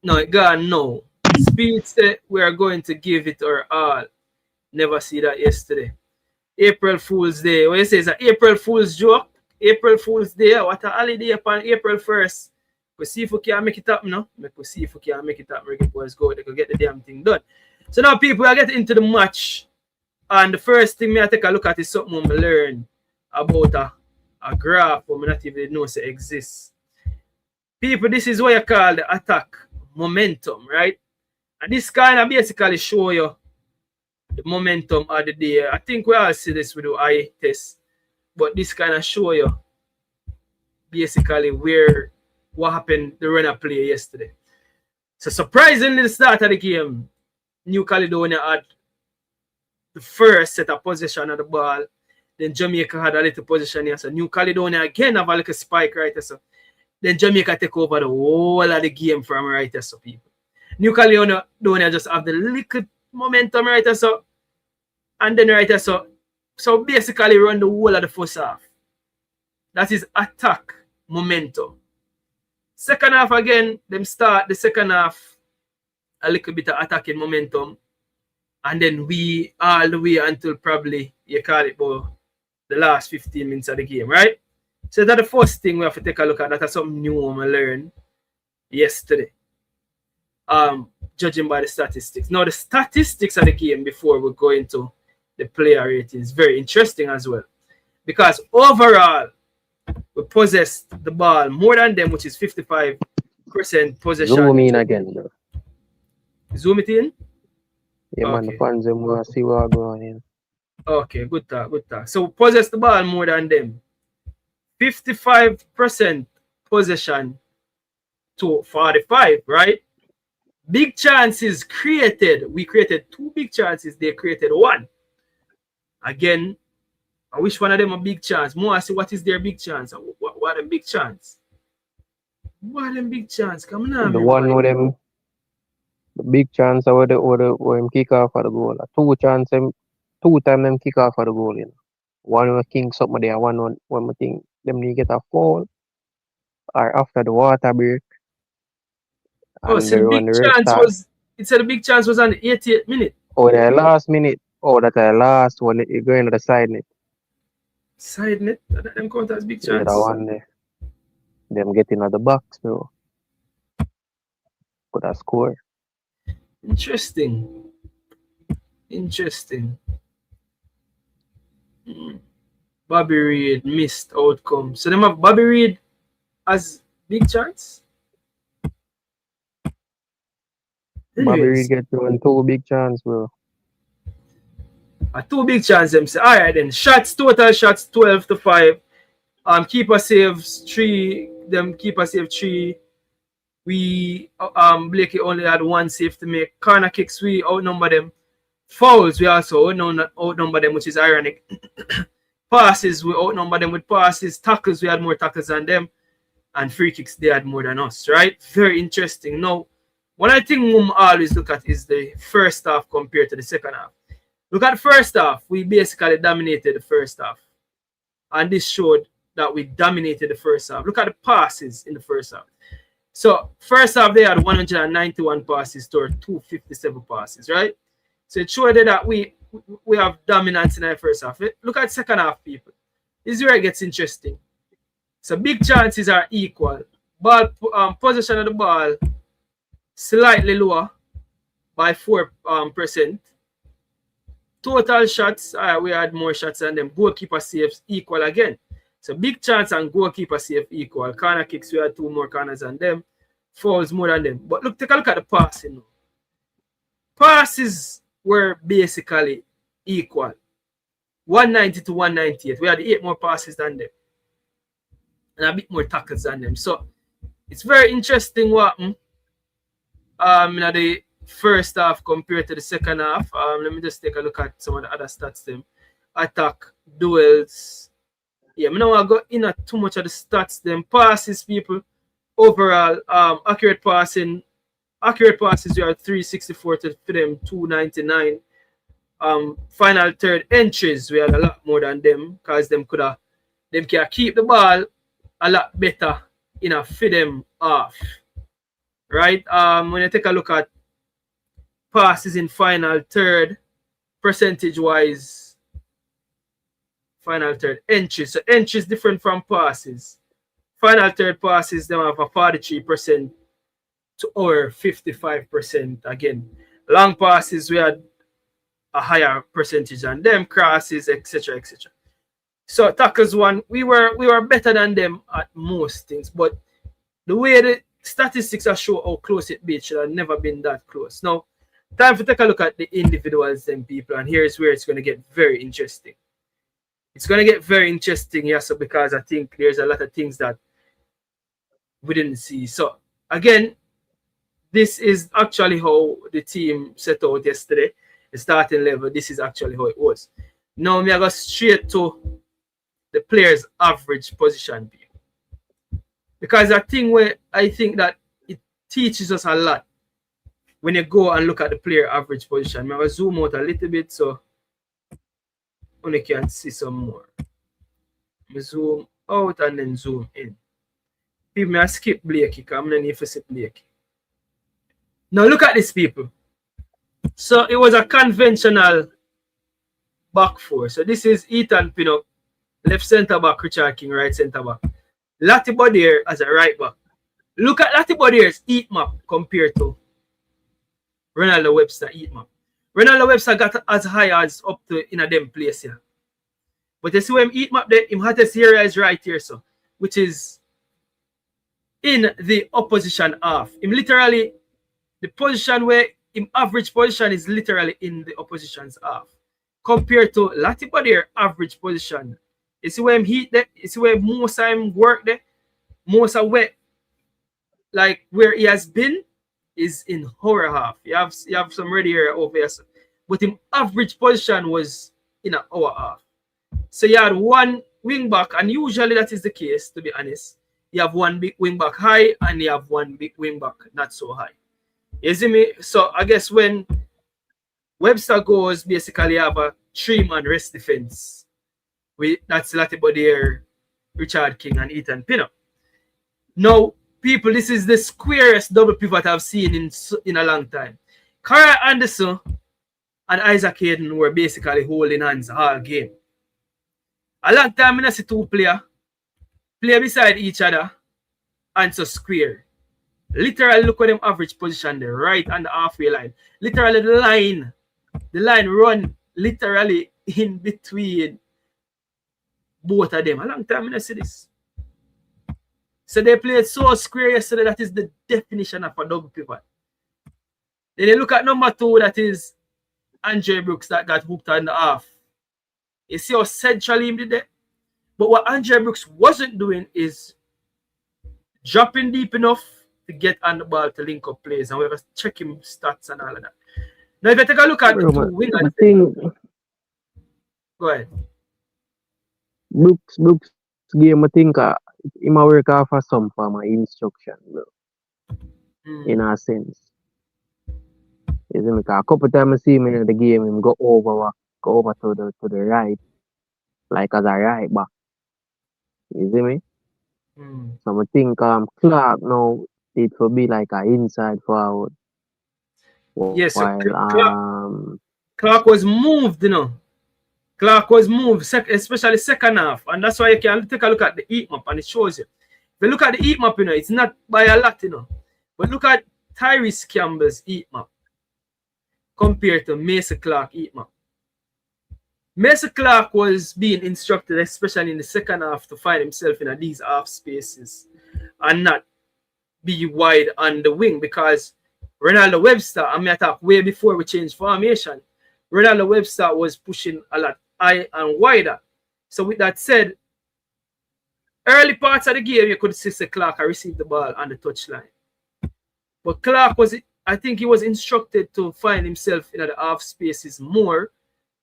No, it gone no. Speed said we are going to give it our all. Never see that yesterday. April Fool's Day. What you say is an April Fool's joke? April Fool's Day. What a holiday upon April 1st. We see if we can make it up, no? We see if we can make it up. Reggae Boyz go. They can get the damn thing done. So now people are getting into the match. And the first thing I take a look at is something I learn about a graph where I not even know it exists. People, this is what you call the attack momentum, right? And this kind of basically show you the momentum of the day. I think we all see this with the eye test, but this kind of show you basically what happened the runner play yesterday. So surprisingly, the start of the game, New Caledonia had the first set of possession of the ball. Then Jamaica had a little possession here. So New Caledonia again have a little spike right there. So then Jamaica take over the whole of the game from right there. So people. New Caledonia just have the little momentum right there. So and then right there. So basically run the whole of the first half. That is attack momentum. Second half again, them start the second half a little bit of attacking momentum. And then we all the way until probably you call it about the last 15 minutes of the game, right? So that's the first thing we have to take a look at. That's something new I learned yesterday. Judging by the statistics. Now the statistics of the game before we go into the player rating is very interesting as well. Because overall, we possessed the ball more than them, which is 55% possession. Zoom in again, bro. Zoom it in? Yeah, man, the fans them want to see what going in. Okay, good talk. So possess the ball more than them. 55% possession to 45, right? Big chances created. We created 2 big chances. They created 1. Again, I wish one of them a big chance. More I see what is their big chance. What a big chance. What a big chance. Come on. The one with them, the big chance where him kick off for the goal. 2 times them kick off for the goal, you know. One was king something there, one when I think them need get a foul or after the water break. Oh, so the big chance was it said the big chance was on the 88th minute. Oh, the last minute. Oh, that's the last one. It going to the side net. Side net? That them count as big chance. Yeah, that one there. Them getting at the box, bro. Could have score. Interesting. Bobby Reid missed outcome. So them have Bobby Reid as big chance? Bobby Reid get 2 big chance, bro. 2 big chance them say. Alright then. Total shots 12-5. Keeper saves 3. Them keeper save 3. We Blakey only had 1 save to make. Corner kicks we outnumber them. Fouls we also outnumber them, which is ironic. Passes we outnumber them with passes. Tackles we had more tackles than them. And free kicks they had more than us, right? Very interesting. Now, one I think we always look at is the first half compared to the second half. Look at the first half. We basically dominated the first half. And this showed that we dominated the first half. Look at the passes in the first half. So, first half, they had 191 passes to 257 passes, right? So, it showed that we have dominance in our first half. Look at second half, people. This is where it gets interesting. So, big chances are equal. Ball possession of the ball slightly lower by 4%. Total shots, we had more shots than them. Goalkeeper saves equal again. So big chance and goalkeeper save equal. Corner kicks, we had 2 more corners than them. Fouls more than them. But look, take a look at the passing. Passes were basically equal. 190 to 198. We had 8 more passes than them. And a bit more tackles than them. So it's very interesting what happened in the first half compared to the second half. Let me just take a look at some of the other stats. Them attack, duels. Yeah, I don't want to go in too much of the stats. Them passes, people. Overall, accurate passes we are 364 to them 299. final third entries, we had a lot more than them because them can keep the ball a lot better in a feed them off. Right? When you take a look at passes in final third, percentage wise, final third entries. So entries different from passes. Final third passes, them have a 43% to over 55% again. Long passes, we had a higher percentage than them, crosses, etc. etc. So tackles one, we were better than them at most things, but the way the statistics are show how close it be, it should have never been that close. Now, time to take a look at the individuals and people, and here's where it's going to get very interesting. It's going to get very interesting, yes, because I think there's a lot of things that we didn't see. So again, this is actually how the team set out yesterday. The starting level, this is actually how it was. Now, me I go straight to the players' average position, because a thing where I think that it teaches us a lot when you go and look at the player average position. I'm going to zoom out a little bit so you can see some more. I zoom out and then zoom in. People, I skip Blakey because I'm not need to see Blakey. Now look at this, people. So it was a conventional back four. So this is Ethan Pinnock, left centre back, Richard King, right centre back. Lati Bodier as a right back. Look at Lati Bodier's heatmap compared to Ronaldo Webster heatmap. Ronaldo Webster got as high as up to in a them place here. But you see when heatmap there, him hottest area is right here, so which is in the opposition half. Him literally the position where him average position is literally in the opposition's half. Compared to Lati Bodier average position. You see where him heat there, you see where most of him work there, most of where like where he has been is in horror half. You have some ready area over here. But his average position was in an hour half. So you had one wing back, and usually that is the case, to be honest. You have one big wing back high and you have one big wing back not so high. You see me? So I guess when Webster goes, basically you have a 3-man rest defense. That's Lati Bodier, Richard King, and Ethan Pinnock. Now, people, this is the squarest double pivot I've seen in a long time. Cara Anderson and Isaac Hayden were basically holding hands all game. A long time I see two players play beside each other and so square. Literally look at them average position there, right on the halfway line. Literally the line run literally in between both of them. A long time I see this. So they played so square yesterday. That is the definition of a double pivot. Then you look at number 2, that is Andre Brooks that got hooked on the half. You see how centrally he did that? But what Andre Brooks wasn't doing is dropping deep enough to get on the ball to link up plays. And we have to check him stats and all of that. Now if you take a look at the two wingers. Go ahead. Brooks game, I think he might work off for some form of instruction, bro. In a sense. You see me? A couple times I see him in the game, him go over to the right, like as a right back. You see me? So I think Clark now it will be like an inside forward. Yes, while Clark was moved, you know. Clark was moved, especially second half, and that's why you can take a look at the heat map and it shows you. If you look at the heat map, you know, it's not by a lot, you know. But look at Tyrese Campbell's heat map compared to Mason Clark heat map. Mason Clark was being instructed, especially in the second half, to find himself in these half spaces and not be wide on the wing, because Ronaldo Webster, I mean, attack way before we changed formation, Ronaldo Webster was pushing a lot high and wider. So with that said, early parts of the game, you could see Clark received the ball on the touchline. But Clark I think he was instructed to find himself in the half spaces more.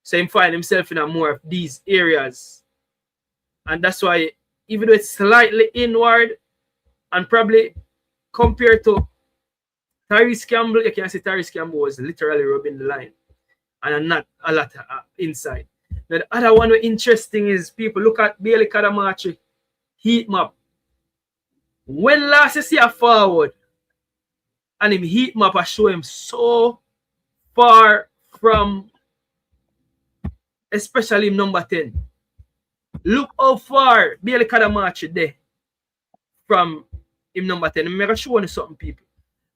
So he find himself in more of these areas. And that's why, even though it's slightly inward, and probably compared to Tyrese Campbell, you can see Tyrese Campbell was literally rubbing the line. and not a lot inside. Now, the other one interesting is people look at Bailey Kadamachi heat map. When last you see a forward and him heat map I show him so far from especially him number 10. Look how far Bailey Kadamachi there from him number 10. I'm going to show you something, people.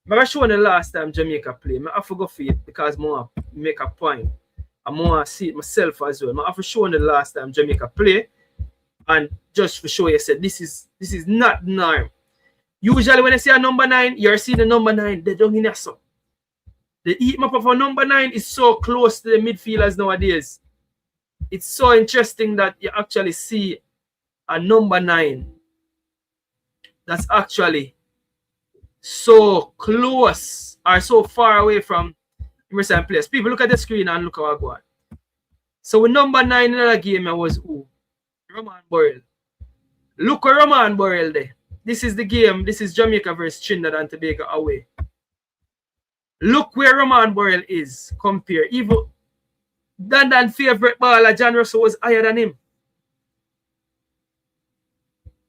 I'm going to show you the last time Jamaica play. I have to go for it because I want to make a point. I want to see it myself as well. I have to show you the last time Jamaica play. And just for sure, you said this is not norm. Usually when I see a number 9, you're seeing the number 9. They don't in so. The heat map of a number 9 is so close to the midfielders nowadays. It's so interesting that you actually see a number 9 that's actually so close or so far away from Emerson players. People look at the screen and look how I go on. So with number 9 in the game, I was who? Roman Burrell. Look at Roman Burrell there. This is the game. This is Jamaica versus Trinidad and Tobago away. Look where Roman Burrell is compared. Even Dan favorite baller John Russell was higher than him.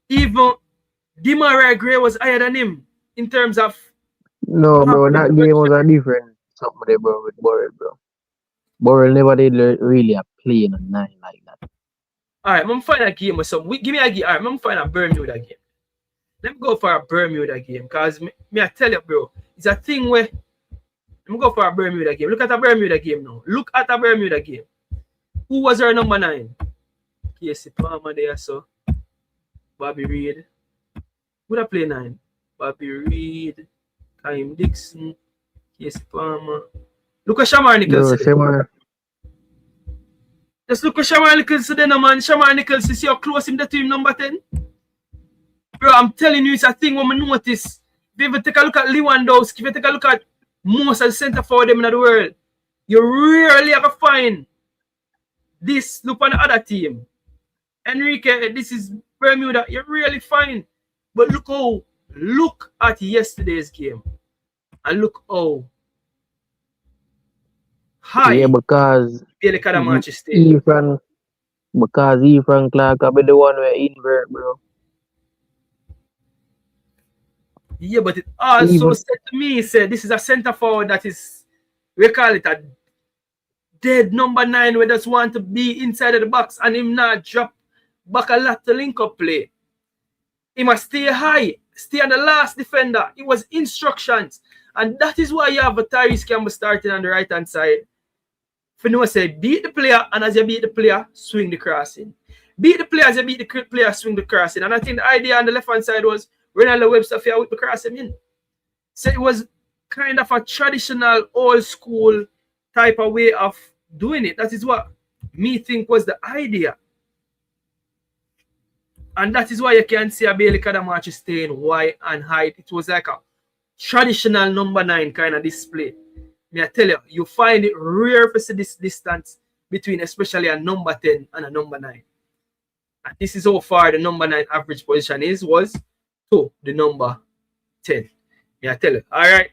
Even Demarai Gray was higher than him in terms of. No, bro, that game was a different something there, bro, with Burrell, bro. Burrell never did really a play in a 9 like that. Alright, I'm gonna find a game or something. Give me a game. Alright, I'm gonna find a Bermuda game. Let me go for a Bermuda game because me I tell you, bro, it's a thing where I'm go for a Bermuda game. Look at a Bermuda game now. Look at a Bermuda game. Who was our number 9? Casey Palmer there, so Bobby Reed. Would I play 9? Bobby Reed, Kaim Dixon, Casey Palmer. Look at Shamar Nichols. Just look at Shamar Nichols today, man. Shamar Nichols, you see how close him to team number 10? Bro, I'm telling you, it's a thing when I notice. If you ever take a look at Lewandowski, if you take a look at most of the center forward them in the world, you rarely ever find this. Look on the other team. Enrique, this is Bermuda. You really find. But look at yesterday's game. And look how high. Yeah, because Bailey Kadamachi stayed. Because Efran Clark will be the one where invert, bro. Yeah, but it also said to me, said this is a center forward that is, we call it a dead number 9 where just want to be inside of the box and him not drop back a lot to link up play. He must stay high, stay on the last defender. It was instructions. And that is why you have a Tyrese Campbell starting on the right hand side. For no say, beat the player, and as you beat the player, swing the crossing. Beat the player, as you beat the player, swing the crossing. And I think the idea on the left hand side was Ronaldo Webster here with the crossing in. So it was kind of a traditional, old school type of way of doing it. That is what me think was the idea. And that is why you can see a Bailey Kadamachi staying wide and high. It was like a traditional number 9 kind of display. May I tell you, you find it rare to see this distance between especially a number 10 and a number 9. And this is how far the number 9 average position was to the number 10. May I tell you. Alright.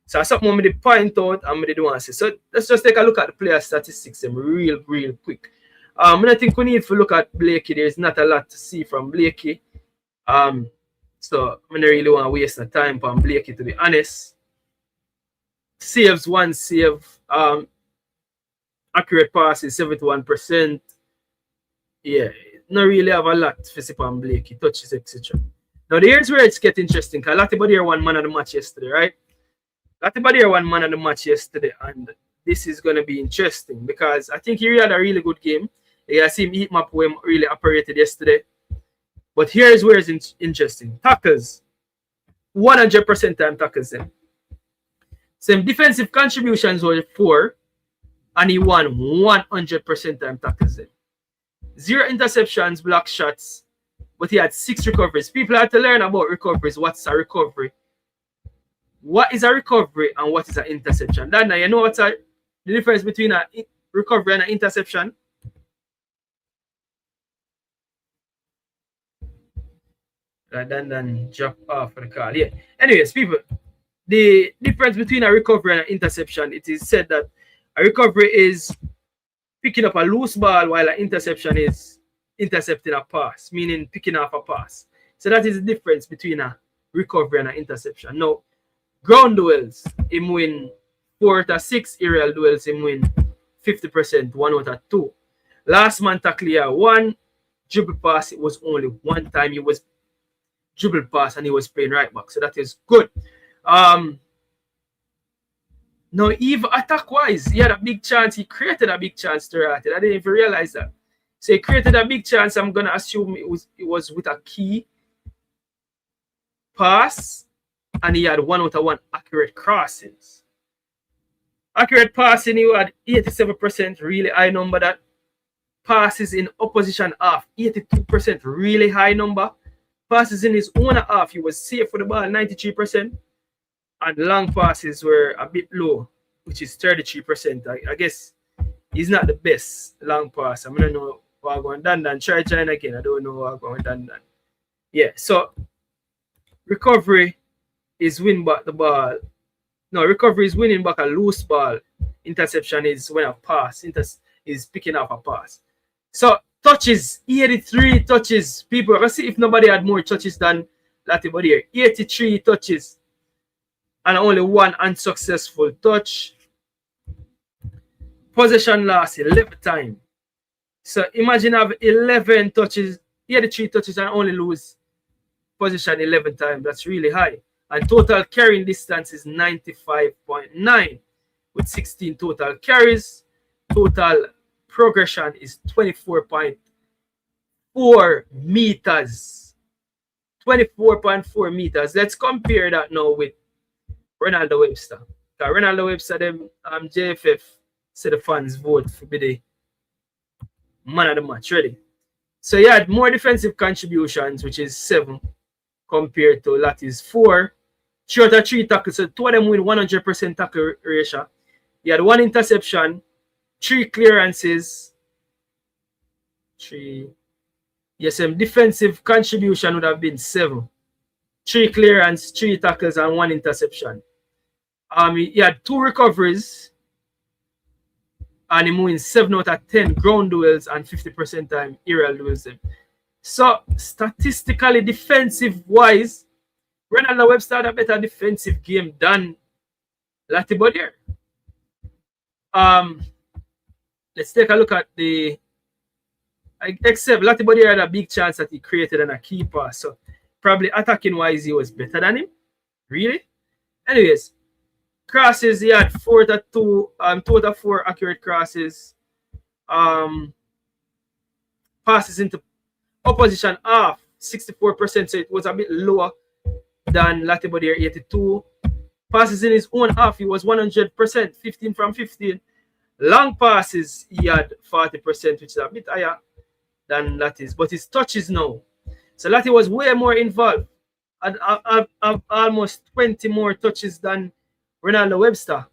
So that's something I'm going to point out and I'm going to want to say. So let's just take a look at the player statistics real quick. I think we need to look at Blakey. There's not a lot to see from Blakey. So I don't really want to waste the time on Blakey, to be honest. Saves 1 save. Accurate passes 71%. Yeah, not really have a lot to see on Blakey. Touches, etc. Now here's where it's getting interesting. Because Latibody here won man of the match yesterday, right? Latibody here won man of the match yesterday, and this is going to be interesting because I think he really had a really good game. You see him heat map when really operated yesterday. But here's where it's interesting. Tackles. 100% time tackles them. Same defensive contributions were 4. And he won 100% time tackles them. 0 interceptions, block shots. But he had 6 recoveries. People have to learn about recoveries. What's a recovery? What is a recovery and what is an interception? Dana, you know what's the difference between a recovery and an interception? Then drop off the call. Yeah. Anyways, people, the difference between a recovery and an interception, it is said that A recovery is picking up a loose ball while an interception is intercepting a pass, meaning picking off a pass. So that is the difference between a recovery and an interception. Now, ground duels, him win 4 out of 6. Aerial duels, him win 50%, 1 out of 2. Last man tackle here, 1 dribble pass. It was only 1 time he was dribble pass and he was playing right back. So that is good. Now, even attack-wise, he had a big chance. He created a big chance to Rate. I didn't even realize that. So he created a big chance. I'm going to assume it was with a key pass. And he had 1 out of 1 accurate crossings. Accurate passing, he had 87%, really high number. That passes in opposition half, 82%, really high number. Passes in his own half, he was safe for the ball, 93%. And long passes were a bit low, which is 33%. I guess he's not the best long pass. I'm going to know what I'm going to do. Try again. I don't know what I'm going to do. Yeah, so recovery is win back the ball. No, recovery is winning back a loose ball. Interception is when a pass is picking up a pass. So touches, 83 touches. People, let's see if nobody had more touches than Latibody here. 83 touches. And only 1 unsuccessful touch. Possession loss 11 times. So imagine have 11 touches, 83 touches and only lose possession 11 times. That's really high. And total carrying distance is 95.9 with 16 total carries. Total progression is 24.4 meters. 24.4 meters. Let's compare that now with Ronaldo Webster. Ronaldo Webster, them JFF said the fans vote for the man of the match. Ready? So he had more defensive contributions, which is 7, compared to Latti's 4. 3 out of 3 tackles, so 2 of them with 100% tackle ratio. He had 1 interception, 3 clearances. 3. Yes, defensive contribution would have been 7. 3 clearance, 3 tackles, and 1 interception. He had 2 recoveries, and he won 7 out of 10 ground duels and 50% time aerial duels. So statistically, defensive-wise, Ronaldo Webster had a better defensive game than Latibody. Let's take a look at the. Except Latibody had a big chance that he created and a key pass. So probably attacking-wise, he was better than him. Really? Anyways. Crosses, he had 4 out of 2, 2 out of 4 accurate crosses. Passes into opposition half, 64%, so it was a bit lower than Latibody, 82. Passes in his own half, he was 100%, 15 from 15. Long passes, he had 40%, which is a bit higher than Latti's, but his touches now. So Latti was way more involved. I've almost 20 more touches than Ronaldo Webster,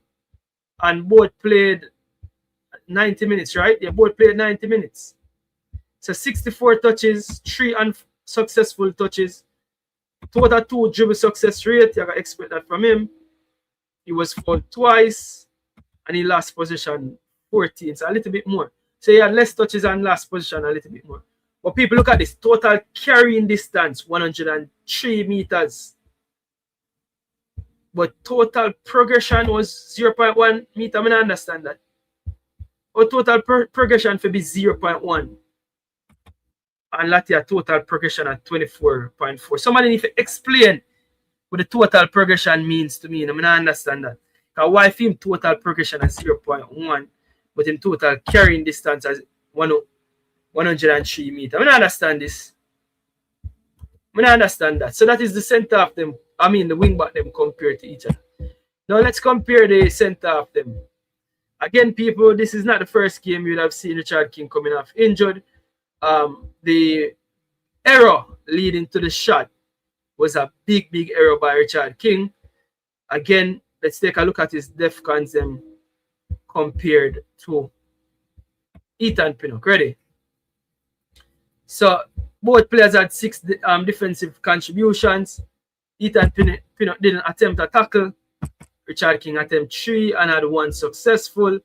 and both played 90 minutes, right? They both played 90 minutes. So 64 touches, 3 unsuccessful touches, 2 out of 2 dribble success rate. You can expect that from him. He was fouled twice, and he lost possession 14, so a little bit more. So he had less touches and lost possession a little bit more. But people, look at this total carrying distance, 103 meters. But total progression was 0.1 meter. I don't understand that. Or total progression for be 0.1. And Latia total progression at 24.4. Somebody need to explain what the total progression means to me. I don't understand that. Because why film total progression at 0.1, but in total carrying distance as 103 meters. I don't understand this. I don't understand that. So that is the center of them. I mean, the wing back them compared to each other. Now let's compare the center of them. Again, people, this is not the first game you'll have seen Richard King coming off injured. The error leading to the shot was a big error by Richard King. Again, let's take a look at his DEFCONs them compared to Ethan Pinnock. Ready? So both players had 6 defensive contributions. Ethan Pinnock didn't attempt a tackle. Richard King attempted 3 and had 1 successful.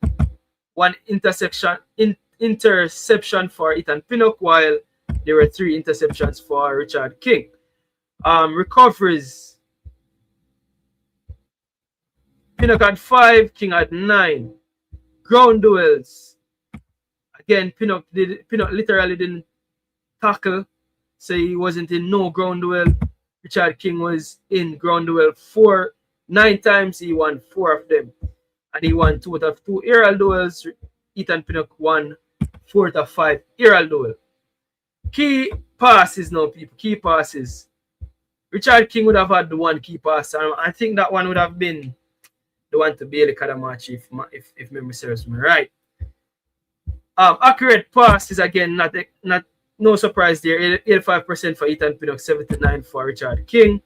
one interception for Ethan Pinnock, while there were 3 interceptions for Richard King. Recoveries, Pinnock had 5, King had 9. Ground duels, again, Pinnock literally didn't tackle, so he wasn't in no ground duel. Richard King was in ground duel 9 times. He won 4 of them, and he won 2 out of 2 aerial duels. Ethan Pinnock won 4 out of 5 aerial duel. Key passes now, people. Key passes. Richard King would have had the 1 key pass, and I think that one would have been the one to Bailey Kadamachi, if memory serves me right. Accurate passes, again, not no surprise there. 85% for Ethan Pinnock, 79% for Richard King.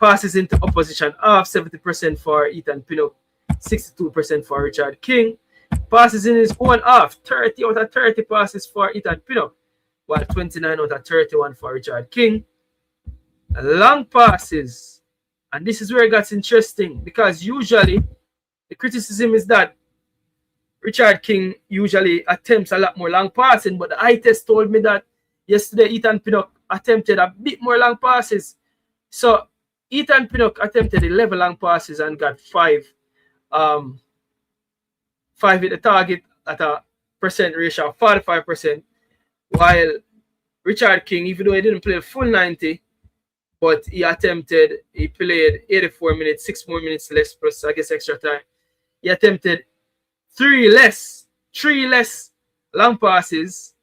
Passes into opposition half, 70% for Ethan Pinnock, 62% for Richard King. Passes in his own half, 30 out of 30 passes for Ethan Pinnock, while 29 out of 31 for Richard King. Long passes, and this is where it gets interesting, because usually the criticism is that Richard King usually attempts a lot more long passing, but the eye test told me that yesterday Ethan Pinnock attempted a bit more long passes. So Ethan Pinnock attempted 11 long passes and got 5 hit the target at a percent ratio of 45%, while Richard King, even though he didn't play full 90, but he played 84 minutes, 6 more minutes less, plus I guess extra time. He attempted 3 less long passes,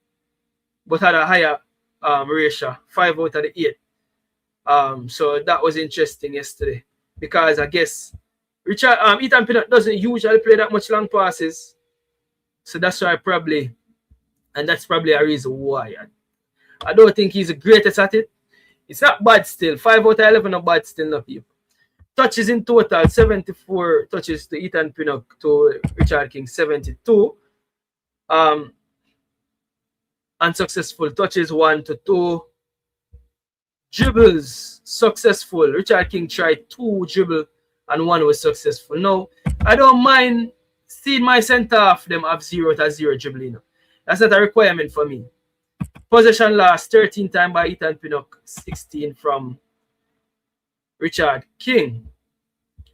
but had a higher ratio, 5 out of the 8. So that was interesting yesterday, because I guess Ethan Pinnock doesn't usually play that much long passes, so that's why that's probably a reason why. I don't think he's the greatest at it. It's not bad still. 5 out of 11 not bad still, no people. Touches in total, 74 touches to Ethan Pinnock, to Richard King, 72. Unsuccessful touches, 1 to 2. Dribbles, successful. Richard King tried 2 dribble and 1 was successful. No, I don't mind seeing my center half them have 0 to 0 dribbling. That's not a requirement for me. Possession lost 13 times by Ethan Pinnock, 16 from Richard King.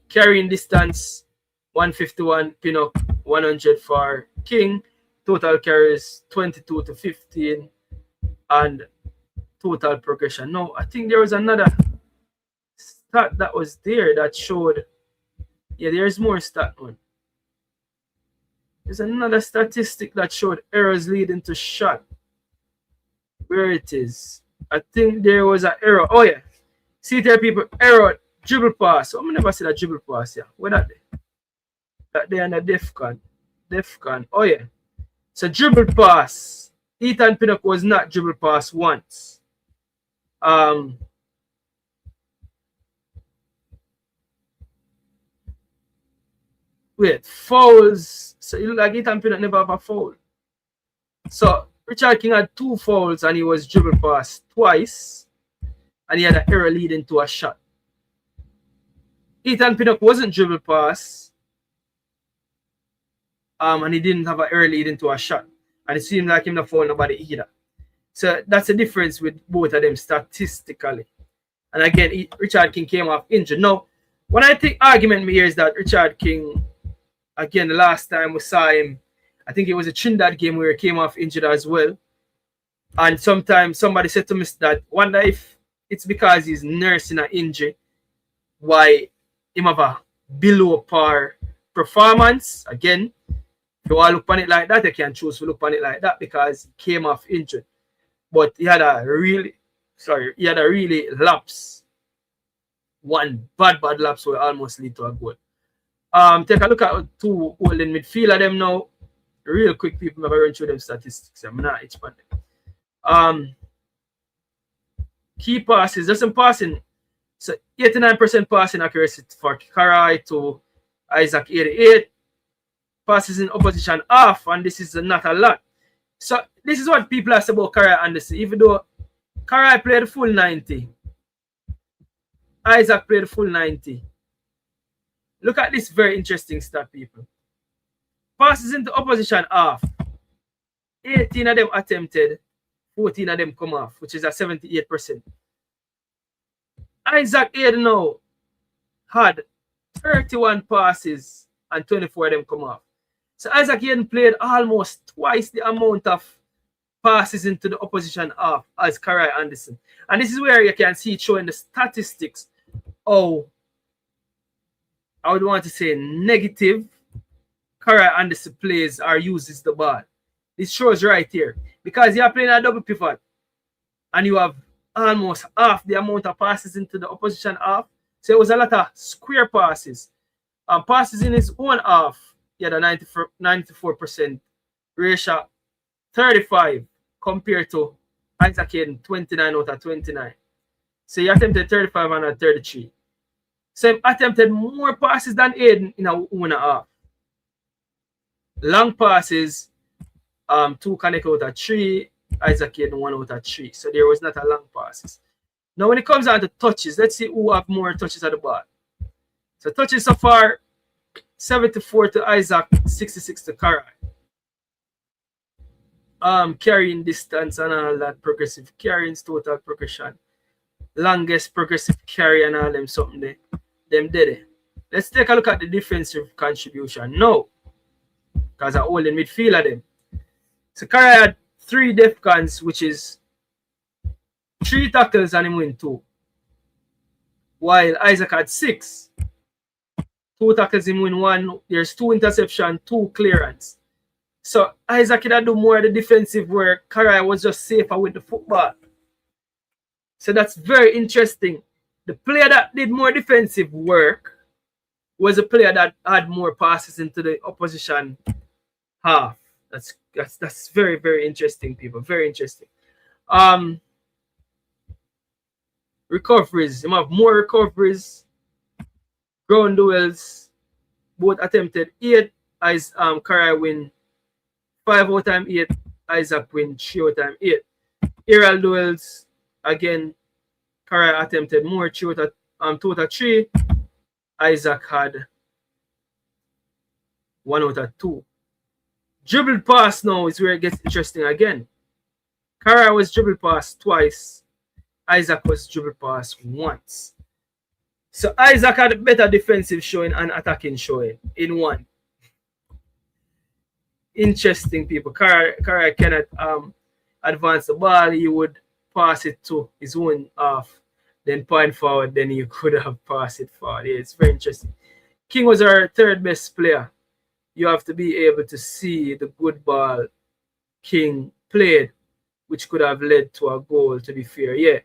Carrying distance, 151 Pinnock, 100 for King. Total carries 22 to 15, and total progression. No, I think there was another stat that was there that showed. Yeah, there's more stat one. There's another statistic that showed errors leading to shot. Where it is? I think there was an error. Oh yeah, see there, people. Error dribble pass. I never see that dribble pass. Yeah, where that there? That there on the DEFCON. Oh yeah. So dribble pass. Ethan Pinnock was not dribble pass once. Wait, fouls. So it looked like Ethan Pinnock never have a foul. So Richard King had 2 fouls and he was dribble pass twice, and he had an error leading to a shot. Ethan Pinnock wasn't dribble pass, and he didn't have an error leading to a shot, and it seemed like him not foul nobody either. So that's the difference with both of them statistically. And again, Richard King came off injured. Now, when I think argument here is that Richard King, again, the last time we saw him, I think it was a Trinidad game where he came off injured as well. And sometimes somebody said to me that wonder if it's because he's nursing an injury, why him have a below par performance. Again, if you want to look on it like that, you can choose to look on it like that because he came off injured. But he had a really lapse. One bad lapse will almost lead to a goal. Take a look at 2 holding midfield of them now. Real quick, people, I'm going to run through them statistics. I'm not expanding. Key passes, just some passing. So 89% passing accuracy for Karai to Isaac, 88. Passes in opposition half, and this is not a lot. So this is what people ask about Karai Anderson. Even though Karai played full 90, Isaac played full 90. Look at this very interesting stat, people. Passes into opposition half. 18 of them attempted, 14 of them come off, which is at 78%. Isaac Hayden now had 31 passes and 24 of them come off. So Isaac Hayden played almost twice the amount of passes into the opposition half as Karai Anderson. And this is where you can see it showing the statistics. Oh, I would want to say negative Karai Anderson plays or uses the ball. This shows right here. Because you are playing a double pivot and you have almost half the amount of passes into the opposition half. So it was a lot of square passes. Passes in his own half, he had a 94% ratio, 35 compared to Isaac Hayden, 29 out of 29. So he attempted 35 and 33. So he attempted more passes than Hayden in a 1.5. Long passes, 2 connect out of 3. Isaac Hayden 1 out of 3. So there was not a long passes. Now when it comes down to touches, let's see who have more touches at the ball. So touches so far, 74 to Isaac, 66 to Karai. Carrying distance and all that, progressive carryings, total progression, longest progressive carry and all them something there. Them did it. Let's take a look at the defensive contribution now. Because I hold in midfield of them. So Karai had 3 defcons, which is 3 tackles and him win 2. While Isaac had 6. 2 tackles, him win 1. There's 2 interception, 2 clearance. So Isaac could do more of the defensive work. Karai was just safer with the football. So that's very interesting. The player that did more defensive work was a player that had more passes into the opposition half. That's very, very interesting, people. Very interesting. Recoveries. You have more recoveries. Ground duels. Both attempted 8. As Karai win 5 out of 8. Isaac win 3 out of 8. Aerial duels. Again, Karai attempted more, 2 out of 3. Isaac had 1 out of 2. Dribbled pass now is where it gets interesting again. Karai was dribbled pass twice. Isaac was dribbled pass once. So Isaac had a better defensive showing and attacking showing in one. Interesting, people. Karai cannot advance the ball. He would pass it to his own half, then point forward, then you could have passed it forward. Yeah, it's very interesting. King was our 3rd best player. You have to be able to see the good ball King played, which could have led to a goal, to be fair. Yeah,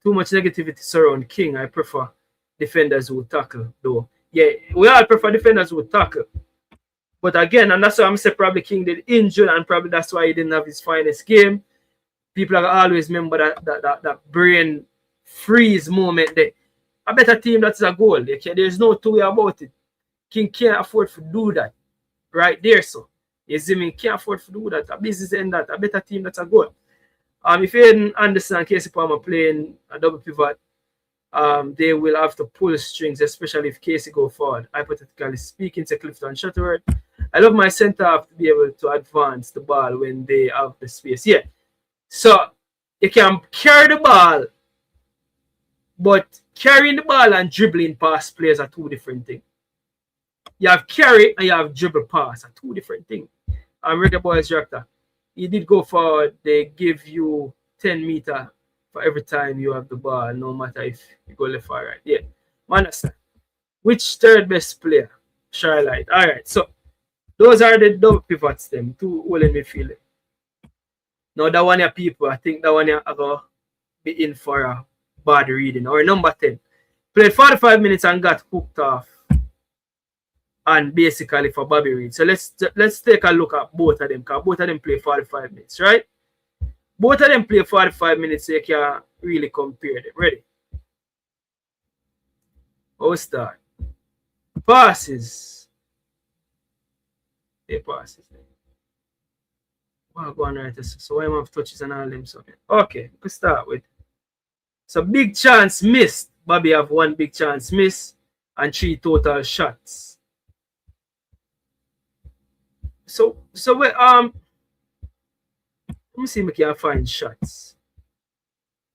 too much negativity surround King. I prefer defenders who tackle, though. Yeah, we all prefer defenders who tackle. But again, and that's why I'm saying probably King did injured, and probably that's why he didn't have his finest game. People are always remember that brain freeze moment there. A better team, that's a goal. There's no two way about it. King can't afford to do that. Right there, so. You see me, can't afford to do that. A business end that. A better team, that's a goal. If you didn't understand Casey Palmer playing a double pivot, they will have to pull strings, especially if Casey go forward. Hypothetically speaking to Clifton Shuttleworth, I love my center half to be able to advance the ball when they have the space. Yeah. So you can carry the ball, but carrying the ball and dribbling past players are 2 different things. You have carry and you have dribble pass are 2 different things. Reggae Boyz director, he did go forward. They give you 10 meters for every time you have the ball, no matter if you go left or right. Yeah, understand. Which 3rd best player? Charlotte. All right, so those are the double pivots, them 2 all in midfield. Now that one, people, I think that one are going to be in for a bad reading. Or number 10, played 45 minutes and got hooked off. And basically for Bobby Reid. So let's take a look at both of them, because both of them play 45 minutes, right? Both of them play 45 minutes, so you can really compare them. Ready? I'll start. Passes. They passes. Well, go on right. So I have touches and all them. So okay, we start with. So big chance missed. Bobby have 1 big chance missed and 3 total shots. So we let me see if we can find shots.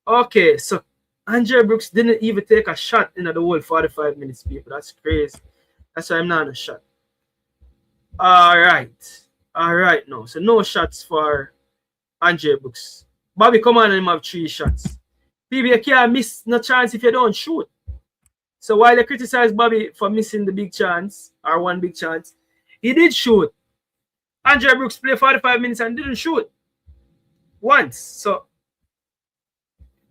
Okay, so Andre Brooks didn't even take a shot in the whole 45 minutes, people. That's crazy. That's why I'm not on a shot. All right now. So no shots for Andre Brooks. Bobby, come on and have 3 shots. People, you can't miss no chance if you don't shoot. So while they criticize Bobby for missing the big chance, or one big chance, he did shoot. Andre Brooks played 45 minutes and didn't shoot once. So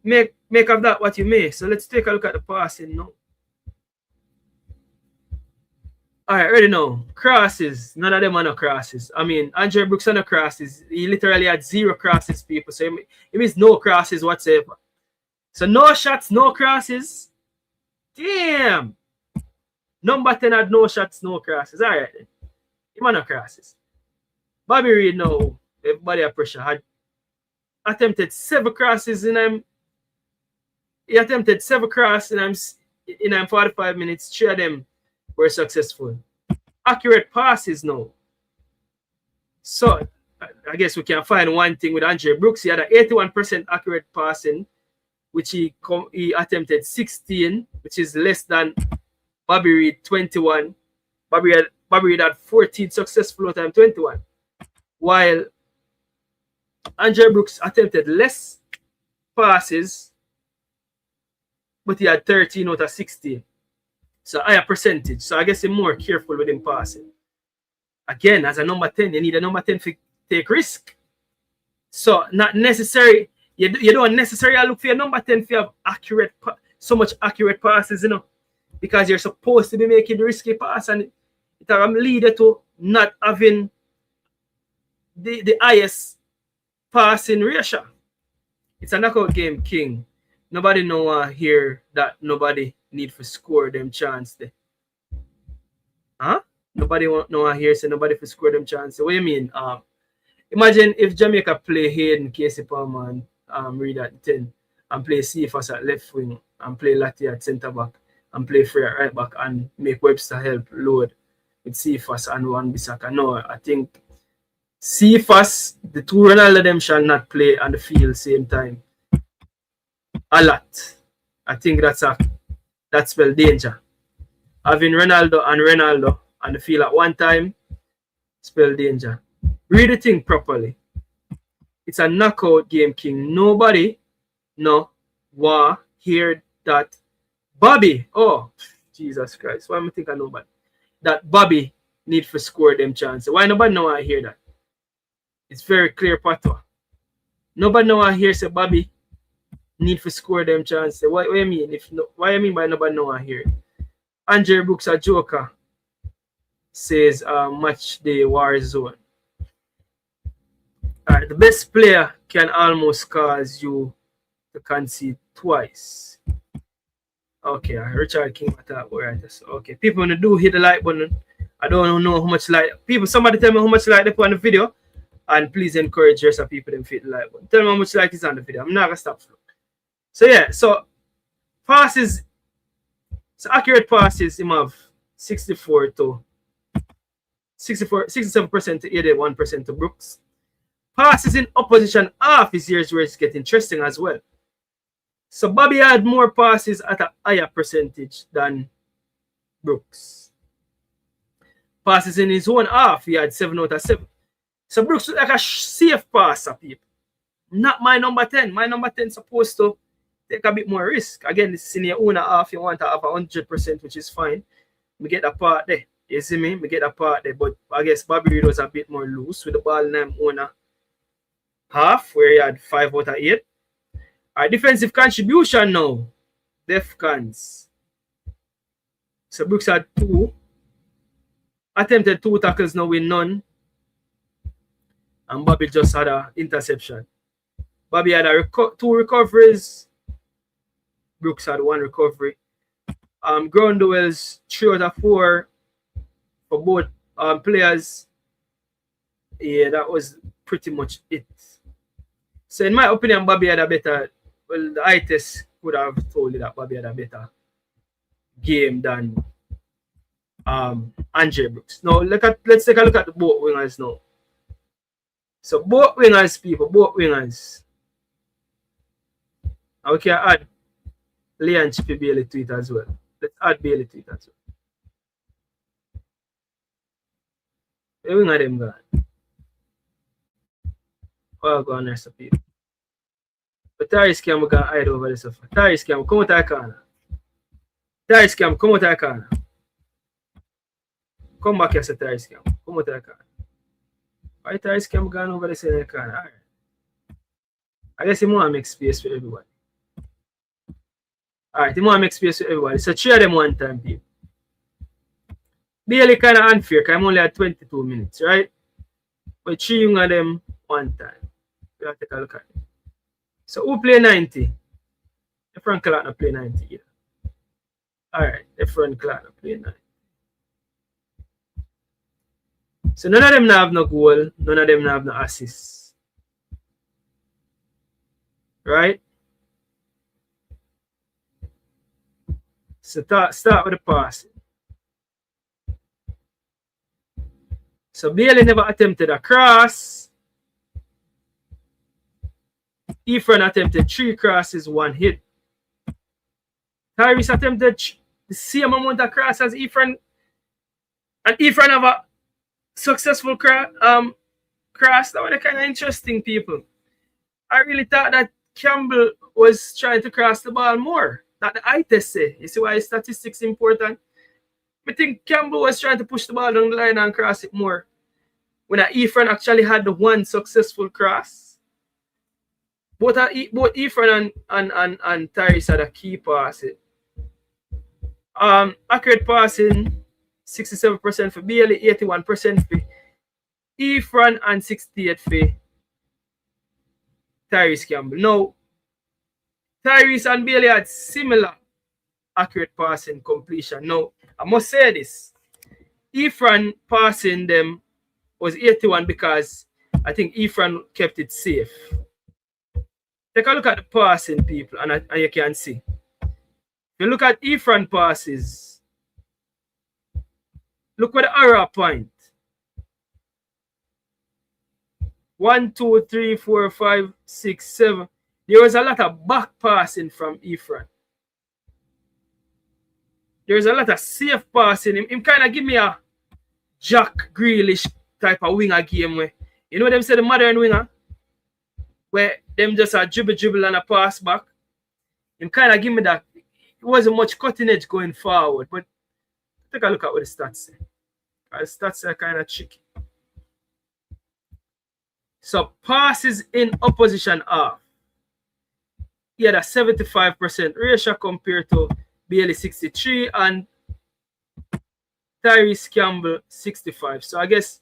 make of that what you may. So let's take a look at the passing now. All right, ready now. Crosses. None of them are no crosses. I mean, Andre Brooks are no crosses. He literally had 0 crosses, people. So it means no crosses whatsoever. So no shots, no crosses. Damn. Number 10 had no shots, no crosses. All right then. Him are no crosses. Bobby Reid now, everybody at pressure, had attempted 7 crosses in him. He attempted 7 crosses in him 45 minutes. 3 of them were successful. Accurate passes now. So I guess we can find one thing with Andre Brooks. He had an 81% accurate passing, which he attempted 16, which is less than Bobby Reid 21. Bobby Reid had 14 successful out of 21. While Andre Brooks attempted less passes, but he had 13 out of 16. So higher percentage. So I guess he's more careful with him passing. Again, as a number 10, you need a number 10 to take risk. So not necessary. You don't necessarily look for your number 10 if you have so much accurate passes, you know, because you're supposed to be making the risky pass, and it will lead you to not having the highest passing ratio. It's a knockout game, King. Nobody know here that nobody need to score them chance there. Huh? Nobody know here say nobody for score them chance. What do you mean? Imagine if Jamaica play Hayden, Casey Palmer, and Reid at 10, and play Cephas at left wing, and play Latti at centre back, and play Free at right back, and make Webster help load with Cephas and Wan-Bissaka. No, I think Cephas, the 2 Ronaldo them shall not play on the field same time. A lot. I think that's spell danger. Having Ronaldo on the field at one time spell danger. Read the thing properly. It's a knockout game, King. Nobody want hear that Bobby. Oh, Jesus Christ. Why am I think I nobody? That Bobby need to score them chances. Why nobody know I hear that? It's very clear, Pato. Nobody know I hear say Bobby need to score them chances. What do you mean? What do you mean by nobody know I hear? Andre Brooks a joker says match day war zone. Alright, the best player can almost cause you to concede twice. Okay, Richard King attack right. Okay, people when they do hit the like button. I don't know how much like people. Somebody tell me how much like they put on the video, and please encourage yourself people to hit the like button. Tell me how much like is on the video. I'm not gonna stop. So yeah, so passes, so accurate passes him have 67% to 81% to Brooks. Passes in opposition half is years where it's getting interesting as well. So Bobby had more passes at a higher percentage than Brooks. Passes in his own half, he had 7 out of 7. So Brooks was like a safe passer, people. Not my number 10. My number 10 is supposed to take a bit more risk. Again, this is in your own half. You want to have 100%, which is fine. We get a part there. You see me? We get a part there. But I guess Bobby Reid was a bit more loose with the ball in him own half, where he had 5 out of 8. Our defensive contribution now. Defcons. So Brooks had 2. Attempted 2 tackles now with none. And Bobby just had an interception. Bobby had 2 recoveries. Brooks had 1 recovery. Ground duels 3 out of 4 for both players. Yeah, that was pretty much it. So in my opinion, Bobby had a better, well, the eye test would have told you that Bobby had a better game than Andre Brooks. Now let's take a look at the both wingers now. So both wingers, people, both wingers. And we can add Leon Chippy Bailey to it as well. Let's add Bailey to it as well. The winger them gone. Oh, go on there, so people. But Tyrese Cam gonna hide over this stuff. Tyrese Cam, come out the corner. Tyrese Cam, come out the corner. Come back here, Tyrese Cam. Come out the corner. Why Tyrese Cam gone over this in the corner? Alright. I guess he want to make space for everybody. Alright, he want to make space for everybody. So cheer them one time, people. Bailey kind of unfair because I'm only at 22 minutes, right? But three of them one time. We have to take a look at it. So who play 90? The front clock not play 90 either. Alright, the front clock not play 90. So none of them have no goal, none of them have no assists. Right? So start with the passing. So Bailey never attempted a cross. Ephraim attempted 3 crosses, 1 hit. Tyrese attempted the same amount of crosses as Ephraim. And Ephraim have a successful cross. That was kind of interesting, people. I really thought that Campbell was trying to cross the ball more. That the eye test say. You see why statistics important? I think Campbell was trying to push the ball down the line and cross it more. When Ephraim actually had the 1 successful cross. Both Ephraim and Tyrese had a key pass. Accurate passing, 67% for Bailey, 81% for Ephraim, and 68% for Tyrese Campbell. Now, Tyrese and Bailey had similar accurate passing completion. Now, I must say this. Ephraim passing them was 81 because I think Ephraim kept it safe. Take a look at the passing, people, and you can see. If you look at Ephraim passes, look where the arrow point. 1, 2, 3, 4, 5, 6, 7. There was a lot of back passing from Ephraim. There was a lot of safe passing. Him kind of give me a Jack Grealish type of winger game where, you know them say the modern winger? Where them just a dribble and a pass back. Him kind of give me that. It wasn't much cutting edge going forward, but take a look at what the stats say. The stats are kind of tricky. So passes in opposition half. He had a 75% ratio compared to Bailey 63 and Tyrese Campbell 65. So I guess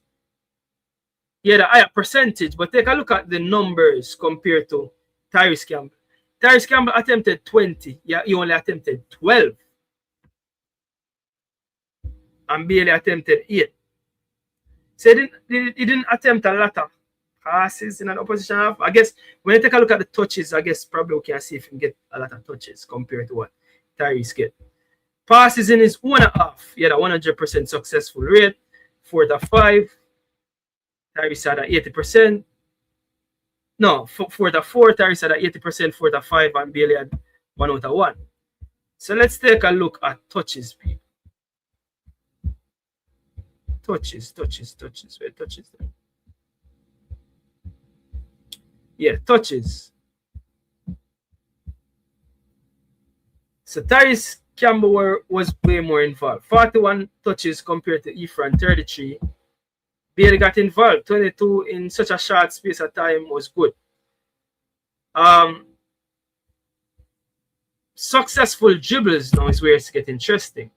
he had a higher percentage, but take a look at the numbers compared to Tyrese Campbell. Tyrese Campbell attempted 20. Yeah, he only attempted 12. And Bailey attempted 8. So he didn't attempt a lot of passes in an opposition half. I guess when you take a look at the touches, I guess probably we can see if he can get a lot of touches compared to what Tyrese get. Passes in his own half. He had a 100% successful rate. 4 to 5. Tyrese had a 80%. No, 4 to 4. Tyrese had a 80%, 4 to 5, and Bailey had 1 out of 1. So let's take a look at touches, people. Touches. Where touches there? Yeah, touches. So Tyrese Campbell was way more involved. 41 touches compared to Ephraim, 33. Bailey got involved. 22 in such a short space of time was good. Successful dribbles now is where it's getting interesting.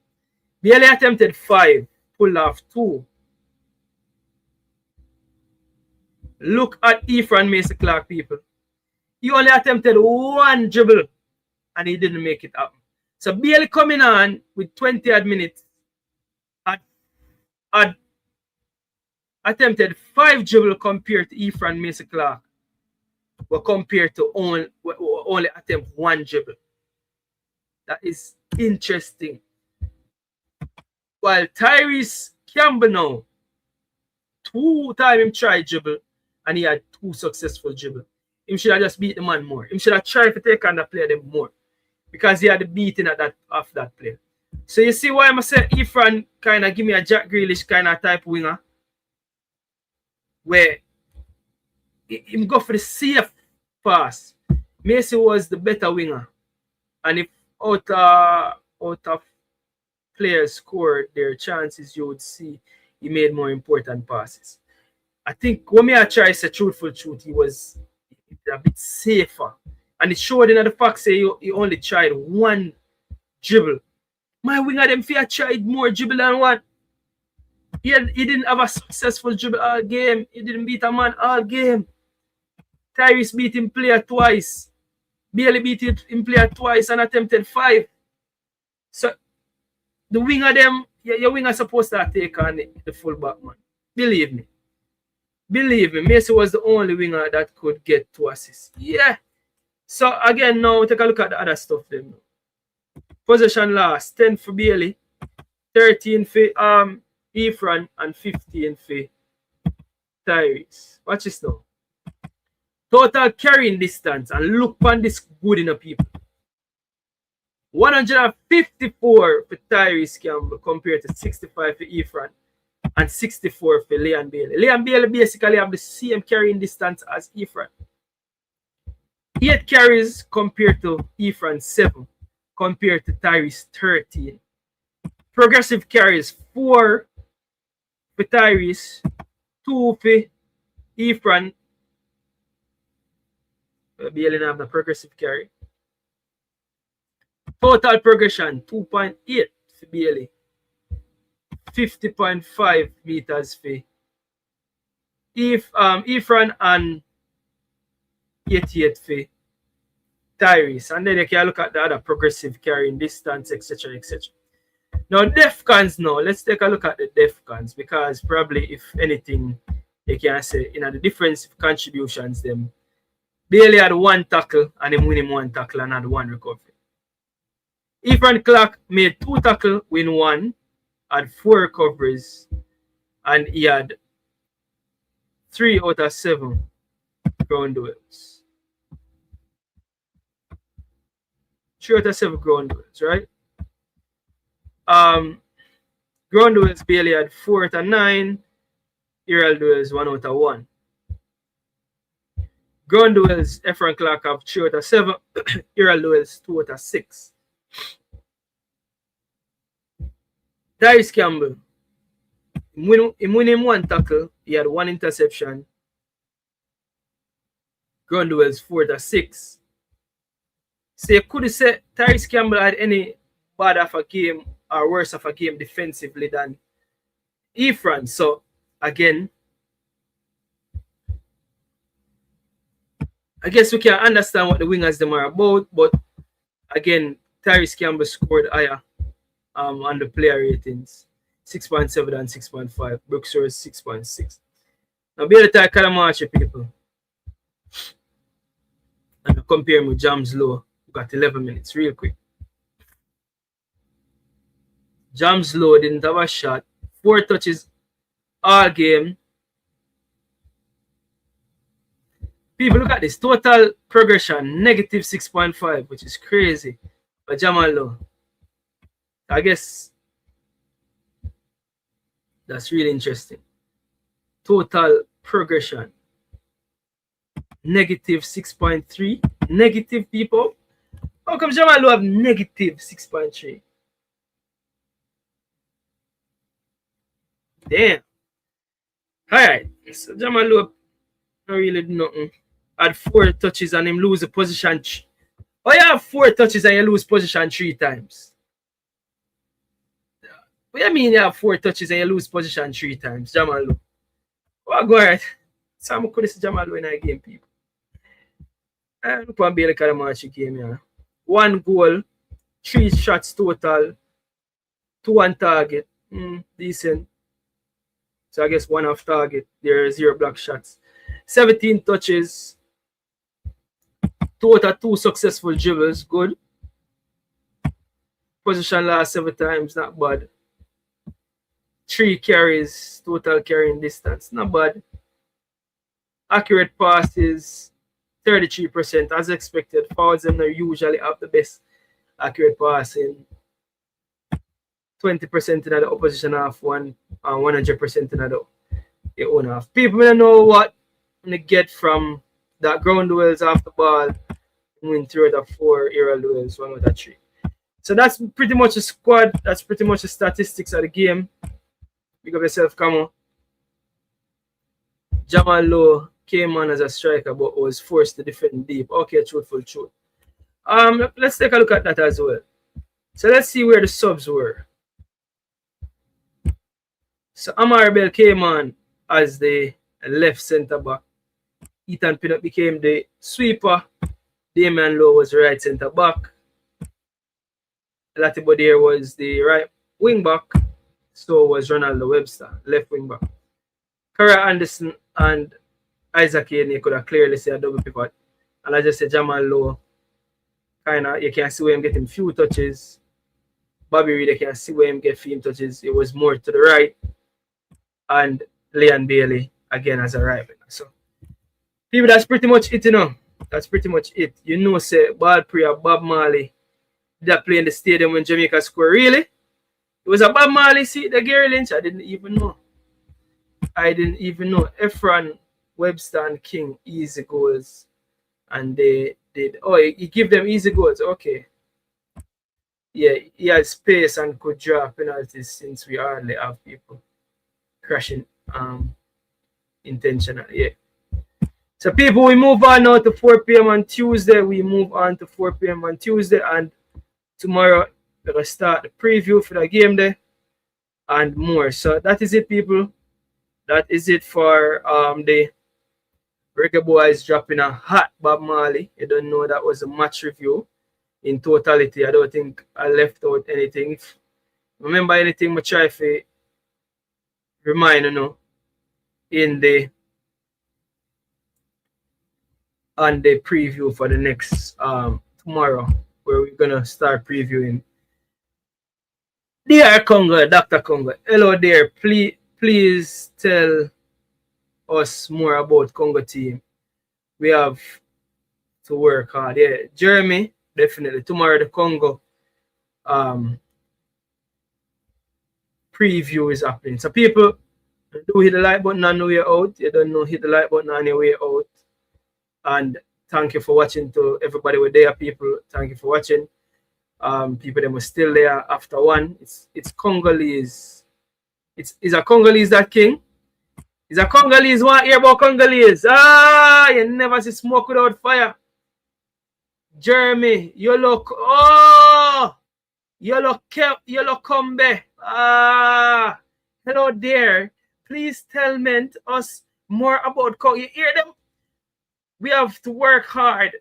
Bailey attempted 5, pulled off 2. Look at Ephraim Mason Clark, people. He only attempted 1 dribble and he didn't make it up. So Bailey coming on with 20 odd minutes had attempted 5 dribble compared to Ephraim Mason Clark, but compared to only attempt 1 dribble. That is interesting. While Tyrese Campbell now, 2 times him tried dribble and he had 2 successful dribble. Him should have just beat the man more. Him should have tried to take on the player them more. Because he had the beating at that of that player. So you see why I'm saying Ephraim kind of give me a Jack Grealish kind of type winger. Where him go for the safe pass. Macy was the better winger. And if out of players scored their chances, you would see he made more important passes. I think when I try to say truthful truth, he was a bit safer. And it showed in the fact say he only tried 1 dribble. My winger them fear tried more dribble than 1. He didn't have a successful dribble all game. He didn't beat a man all game. Tyrese beat him player twice. Bailey beat him player twice and attempted 5. So the winger them, your winger supposed to take on the fullback man. Believe me. Believe me, Macy was the only winger that could get 2 assists. Yeah. So again, now take a look at the other stuff then. Possession loss, 10 for Bailey, 13 for Ephraim, and 15 for Tyrese. Watch this now. Total carrying distance, and look on this good enough people. 154 for Tyrese Campbell compared to 65 for Ephraim and 64 for Leon Bailey. Leon Bailey basically have the same carrying distance as Ephraim. 8 carries compared to Ephraim 7 compared to Tyrese 13. Progressive carries 4 for Tyrese, 2 for Ephraim. Bailey have the progressive carry. Total progression 2.8 for Bailey. 50.5 meters for Ephraim and 88 for Tyrese. And then you can look at the other progressive carrying distance, etc. etc. Now, DEFCONs now. Let's take a look at the DEFCONs because probably, if anything, you can say, the defensive contributions, them. Bailey had 1 tackle and him win him 1 tackle and had 1 recovery. Ephraim Clark made 2 tackles, win 1, had 4 recoveries, and he had 3 out of 7 ground duels. 3 out of 7 ground duels, right? Ground duels, Bailey had 4 out of 9. Aerial duels, 1 out of 1. Ground duels, Ephraim Clark have 3 out of 7. Aerial duels, 2 out of 6. Tyrese Campbell, he win him 1 tackle. He had 1 interception. Ground duels, 4 out of 6. So you could say Tyrese Campbell had any bad of a game or worse of a game defensively than Ephraim. So again, I guess we can understand what the wingers them are about, but again, Tyrese Campbell scored higher on the player ratings, 6.7 and 6.5. Brooks was 6.6. Now be able to kind of match people and compare him with Jams Low. We got 11 minutes, real quick. Jams Low didn't have a shot, 4 touches all game. People, look at this total progression, negative 6.5, which is crazy. But Jamal Low, I guess that's really interesting. Total progression, negative 6.3. Negative, people. How come Jamal Low have negative 6.3? Damn. Alright, so Jamal Low not really do nothing. Had 4 touches and him lose the position. Oh, you have 4 touches and you lose position 3 times. What do you mean you have 4 touches and you lose position 3 times, Jamal Low? What go ahead? Some could see Jamal Low in a game, people. Look at Bailey kind of match game here. 1 goal, 3 shots total, 2 on target. Decent. So I guess 1 off target. There are 0 block shots. 17 touches. 2 out of 2 successful dribbles. Good. Position lost 7 times. Not bad. 3 carries, total carrying distance. Not bad. Accurate passes, 33% as expected. Forwards them are usually have the best accurate passing. 20% in the opposition half, 100% in the own half. People don't know what they get from that ground duels off the ball, win 3 out of 4 aerial duels, 1 out of 3. So that's pretty much the squad. That's pretty much the statistics of the game. Big up yourself, come on. Jamal Lowe came on as a striker but was forced to defend deep. Okay, truthful. Let's take a look at that as well. So let's see where the subs were. So Amar Bell came on as the left centre back. Ethan Pinnock became the sweeper. Damian Lowe was the right centre back. Latibo there was the right wing back. So was Ronaldo Webster, left wing back. Kara Anderson and Isaac Yaney could have clearly said a double pivot. And I just said Jamal Lowe, you can see where him getting few touches. Bobby Reed, you can see where him get few touches. It was more to the right. And Leon Bailey again as a right winger. So people, that's pretty much it, you know. That's pretty much it. You know, say Pree or Bob Marley that play in the stadium when Jamaica score. Really? It was a Bob Marley seat, the Gary Lynch. I didn't even know. Efron, Webster, and King easy goals, and they did. Oh, he give them easy goals. Okay. Yeah, he had space and could draw penalties since we hardly have people crashing intentionally. Yeah. So people, we move on now to 4 p.m. on Tuesday. We move on to 4 p.m. on Tuesday, and tomorrow we're gonna start the preview for the game day and more. So that is it, people. That is it for the Reggae Boyz dropping a hot Bob Marley. You don't know that was a match review in totality. I don't think I left out anything. If remember anything, I try to remind you in the preview for the next tomorrow, where we're gonna start previewing. Dear Congo, Dr. Congo, hello there. Please tell us more about Congo team. We have to work hard. Yeah, Jeremy, definitely. Tomorrow the Congo preview is happening. So people, do hit the like button on the way out. You don't know, hit the like button on your way out. And thank you for watching to everybody with there, people. Thank you for watching. People that were still there after 1. It's Congolese. Is a Congolese that king? Is a Congolese want hear about Congolese? You never see smoke without fire. Jeremy, you look Combe. Hello there. Please tell us more about Congo. You hear them? We have to work hard.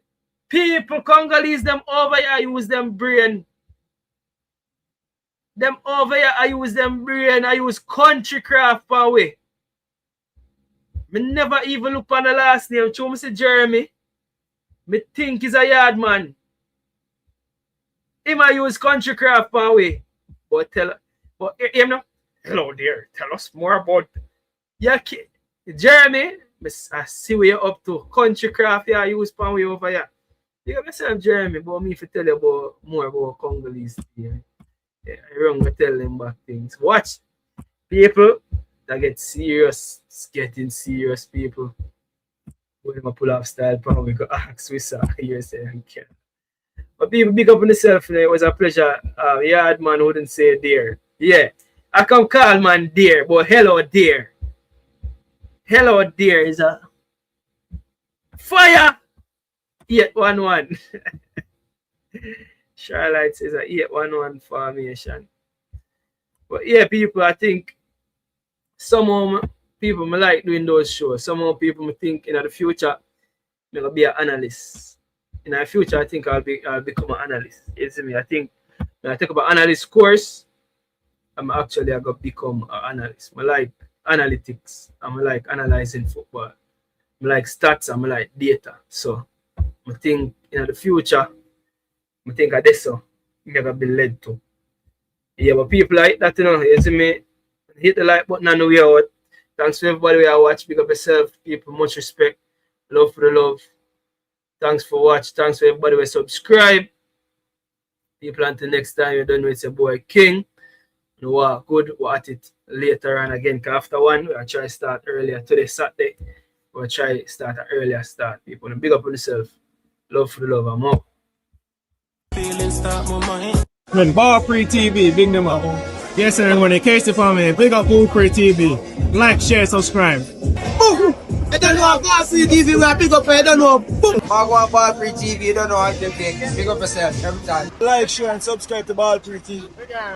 People, Congolese, them over here use them brain. Them over here, I use them brain. I use country craft per way. Me never even look on the last name. Show me say Jeremy. Me think he's a yard man. Him I use country craft per way. But him no. Hello there. Tell us more about Jeremy. I see where you're up to. Country craft here I use per way over here. You got myself Jeremy, but me if I tell you about more about Congolese. Yeah, I wrong to tell them back things. Watch, people that get serious, it's getting serious, people. When I pull off style, probably go ask we saw you say, but people big up on yourself. It was a pleasure. Yard man wouldn't say dear. Yeah, I can call man dear, but hello dear. Hello dear is a fire. 811. Charlotte says a 811 formation. But yeah, people, I think some people me like doing those shows. Some people me think in the future I'm gonna be an analyst. In the future, I think I'll become an analyst. You see me? I think when I take up an analyst course, I'm actually gonna become an analyst. I like analytics. I like analyzing football. I like stats. I like data. So I think in the future, I think I this so I'm gonna be led to. Yeah, but people like that, you see me, hit the like button on the way out. Thanks to everybody who watch. Big up yourself, people. Much respect. Love for the love. Thanks for watch. Thanks for everybody who subscribe. People, until next time, you don't know it's your boy King. You are good. We're at it later on again. After one, we'll try to start earlier. Today, Saturday, we'll try to start an earlier start. People, and big up on yourself. Love for the love. I'm up. When Bob Pree TV, big them up. Yes, sir. When they catch it for me, big up Pree TV. Like, share, subscribe. Boom! I don't know about TV, we are big up, I don't know. Boom! I want Bob Pree TV, you don't know what to think. Big up yourself every time. Like, share, and subscribe to Bob Pree TV.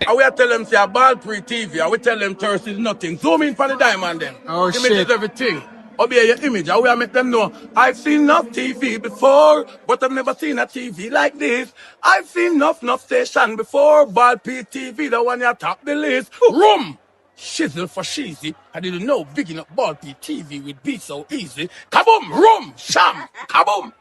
And we tell them, say, Bob Pree TV, and we tell them thirst is nothing. Zoom in for the diamond then. Oh, Image shit. is everything. Obey your image, and we make them know. I've seen enough TV before, but I've never seen a TV like this. I've seen enough station before, Bob Pree TV, the one you top the list. Room! Shizzle for cheesy. I didn't know bigging up Bob Pree TV would be so easy. Kaboom! Room! Sham! Kaboom!